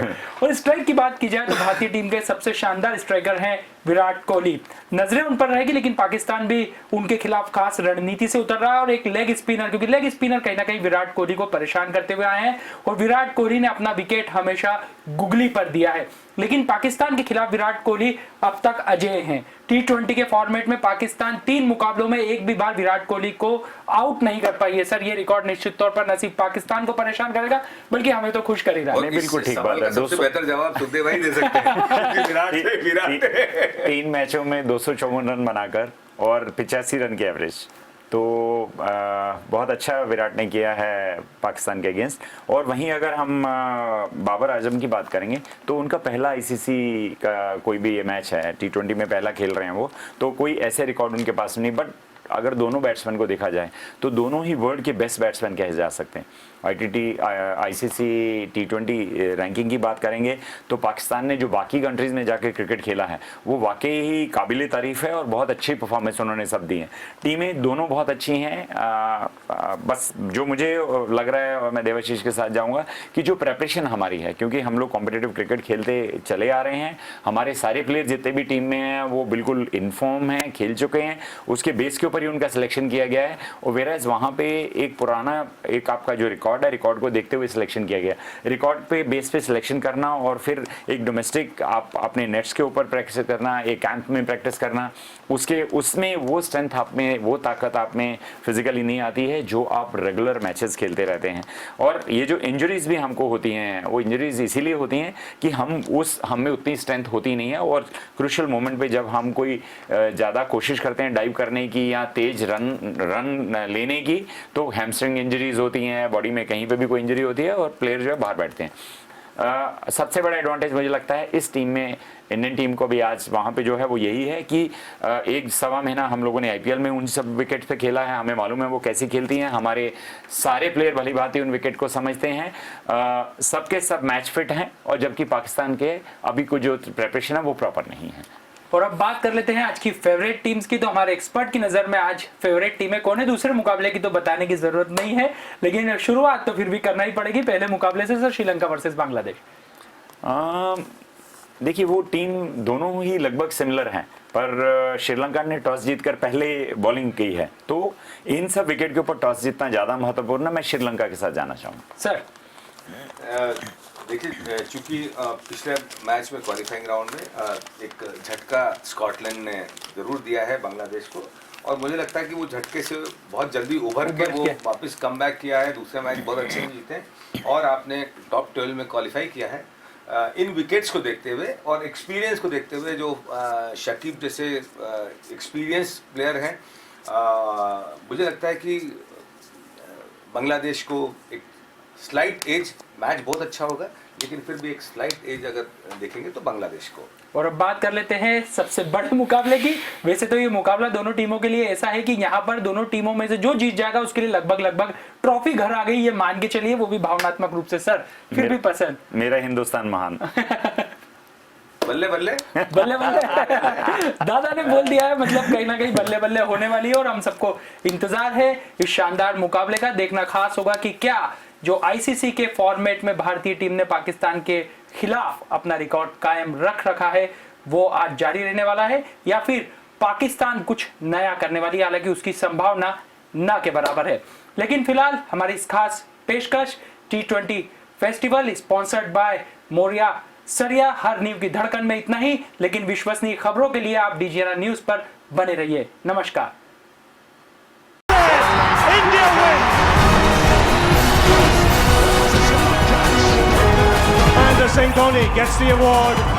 S2: और स्ट्राइक की बात की जाए तो भारतीय टीम के सबसे शानदार स्ट्राइकर हैं विराट कोहली। नजरें उन पर रहेगी, लेकिन पाकिस्तान भी उनके खिलाफ खास रणनीति से उतर रहा है। और एक लेग स्पिनर, क्योंकि लेग स्पिनर कहीं ना कहीं विराट कोहली को परेशान करते हुए आए हैं, और विराट कोहली ने अपना विकेट हमेशा गुगली पर दिया है। लेकिन पाकिस्तान के खिलाफ विराट कोहली अब तक अजेय हैं। T20 के फॉर्मेट में पाकिस्तान 3 मुकाबलों में एक भी बार विराट कोहली को आउट नहीं कर पाई है। सर ये रिकॉर्ड निश्चित तौर पर न सिर्फ पाकिस्तान को परेशान करेगा, बल्कि हमें तो खुश कर ही रहा है।
S3: बिल्कुल ठीक बात है।
S4: सबसे बेहतर जवाब सुखदेव भाई दे सकते हैं। विराट
S3: 3 मैचों में 254 रन बनाकर और 85 रन की एवरेज, तो बहुत अच्छा विराट ने किया है पाकिस्तान के अगेंस्ट। और वहीं अगर हम बाबर आजम की बात करेंगे तो उनका पहला आईसीसी का कोई भी ये मैच है, T20 में पहला खेल रहे हैं वो, तो कोई ऐसे रिकॉर्ड उनके पास नहीं। बट अगर दोनों बैट्समैन को देखा जाए तो दोनों ही वर्ल्ड के बेस्ट बैट्समैन कहे जा सकते हैं। आईसीसी T20 रैंकिंग की बात करेंगे तो पाकिस्तान ने जो बाकी कंट्रीज़ में जाकर क्रिकेट खेला है वो वाकई ही काबिल तारीफ़ है, और बहुत अच्छी परफॉर्मेंस उन्होंने सब दी है। टीमें दोनों बहुत अच्छी हैं। बस जो मुझे लग रहा है, और मैं देवाशीष के साथ जाऊंगा, कि जो प्रेपरेशन हमारी है, क्योंकि हम लोग कॉम्पिटिटिव क्रिकेट खेलते चले आ रहे हैं, हमारे सारे प्लेयर जितने भी टीम में हैं वो बिल्कुल इन्फॉर्म हैं, खेल चुके हैं, उसके बेस के ऊपर ही उनका सिलेक्शन किया गया है। और वेराज वहाँ पे एक पुराना एक आपका जो रिकॉर्ड को देखते हुए सिलेक्शन किया गया। रिकॉर्ड पे बेस पे सिलेक्शन करना और फिर एक डोमेस्टिक आप अपने नेट्स के ऊपर प्रैक्टिस करना, एक कैंप में प्रैक्टिस करना, उसमें वो स्ट्रेंथ आप में, वो ताकत आप में फिजिकली नहीं आती है जो आप रेगुलर मैचेस खेलते रहते हैं। और ये जो इंजरीज भी हमको होती हैं, वो इंजरीज इसीलिए होती हैं कि हम में उतनी स्ट्रेंथ होती नहीं है, और क्रूशियल मोमेंट पे जब हम कोई ज़्यादा कोशिश करते हैं डाइव करने की या तेज रन लेने की, तो हैमस्ट्रिंग इंजरीज होती हैं, बॉडी में कहीं पे भी कोई इंजरी होती है और प्लेयर जो है बाहर बैठते हैं। सबसे बड़ा एडवांटेज मुझे लगता है इस टीम में, इंडियन टीम को भी आज वहाँ पे जो है वो यही है कि 1-1.25 महीना हम लोगों ने आईपीएल में उन सब विकेट पे खेला है, हमें मालूम है वो कैसी खेलती हैं। हमारे सारे प्लेयर भली भांति उन विकेट को समझते हैं, सबके सब मैच फिट हैं, और जबकि पाकिस्तान के अभी को जो प्रेपरेशन है वो प्रॉपर नहीं है।
S2: और अब बात कर लेते हैं आज की फेवरेट टीम्स की। तो हमारे एक्सपर्ट की नजर में आज फेवरेट टीमें कौन है, दूसरे मुकाबले की तो बताने की जरूरत नहीं है, लेकिन शुरुआत तो फिर भी करना ही पड़ेगी पहले मुकाबले से। सर श्रीलंका वर्सेस बांग्लादेश,
S3: देखिए वो टीम दोनों ही लगभग सिमिलर हैं, पर श्रीलंका ने टॉस जीतकर पहले बॉलिंग की है, तो इन सब विकेट के ऊपर टॉस जीतना ज़्यादा महत्वपूर्ण है। मैं श्रीलंका के साथ जाना चाहूँगा।
S2: सर
S4: देखिए, चूंकि पिछले मैच में क्वालिफाइंग राउंड में एक झटका स्कॉटलैंड ने जरूर दिया है बांग्लादेश को, और मुझे लगता है कि वो झटके से बहुत जल्दी उभर के वो वापस कम बैक किया है। दूसरे मैच बहुत अच्छे से जीते और आपने टॉप 12 में क्वालिफाई किया है। इन विकेट्स को देखते हुए और एक्सपीरियंस को देखते हुए, जो शकीब जैसे एक्सपीरियंस प्लेयर हैं, मुझे लगता है कि बांग्लादेश को एक स्लाइट एज, मैच बहुत अच्छा होगा लेकिन फिर भी एक स्लाइट एज अगर देखेंगे तो बांग्लादेश को।
S2: और अब बात कर लेते हैं सबसे बड़े मुकाबले की। वैसे तो ये मुकाबला दोनों टीमों के लिए ऐसा है कि यहाँ पर दोनों टीमों में से जो जीत जाएगा उसके लिए लगभग ट्रॉफी घर आ गई, ये मान के चलिए, वो भी भावनात्मक रूप से। सर फिर भी पसंद
S3: मेरा हिंदुस्तान महान।
S4: बल्ले बल्ले
S2: बल्ले बल्ले दादा ने बोल दिया है, मतलब कहीं ना कहीं बल्ले बल्ले होने वाली है। और हम सबको इंतजार है इस शानदार मुकाबले का। देखना खास होगा कि क्या जो आईसीसी के फॉर्मेट में भारतीय टीम ने पाकिस्तान के खिलाफ अपना रिकॉर्ड कायम रख रखा है वो आज जारी रहने वाला है, या फिर पाकिस्तान कुछ नया करने वाली है। हालांकि उसकी संभावना ना के बराबर है। लेकिन फिलहाल हमारी इस खास पेशकश T20 festival sponsored by Moriya सरिया हर न्यूज़ की धड़कन में इतना ही। लेकिन विश्वसनीय खबरों के लिए आप DGNR न्यूज पर बने रहिए। नमस्कार।
S1: India win! Mahendra Singh Dhoni gets the award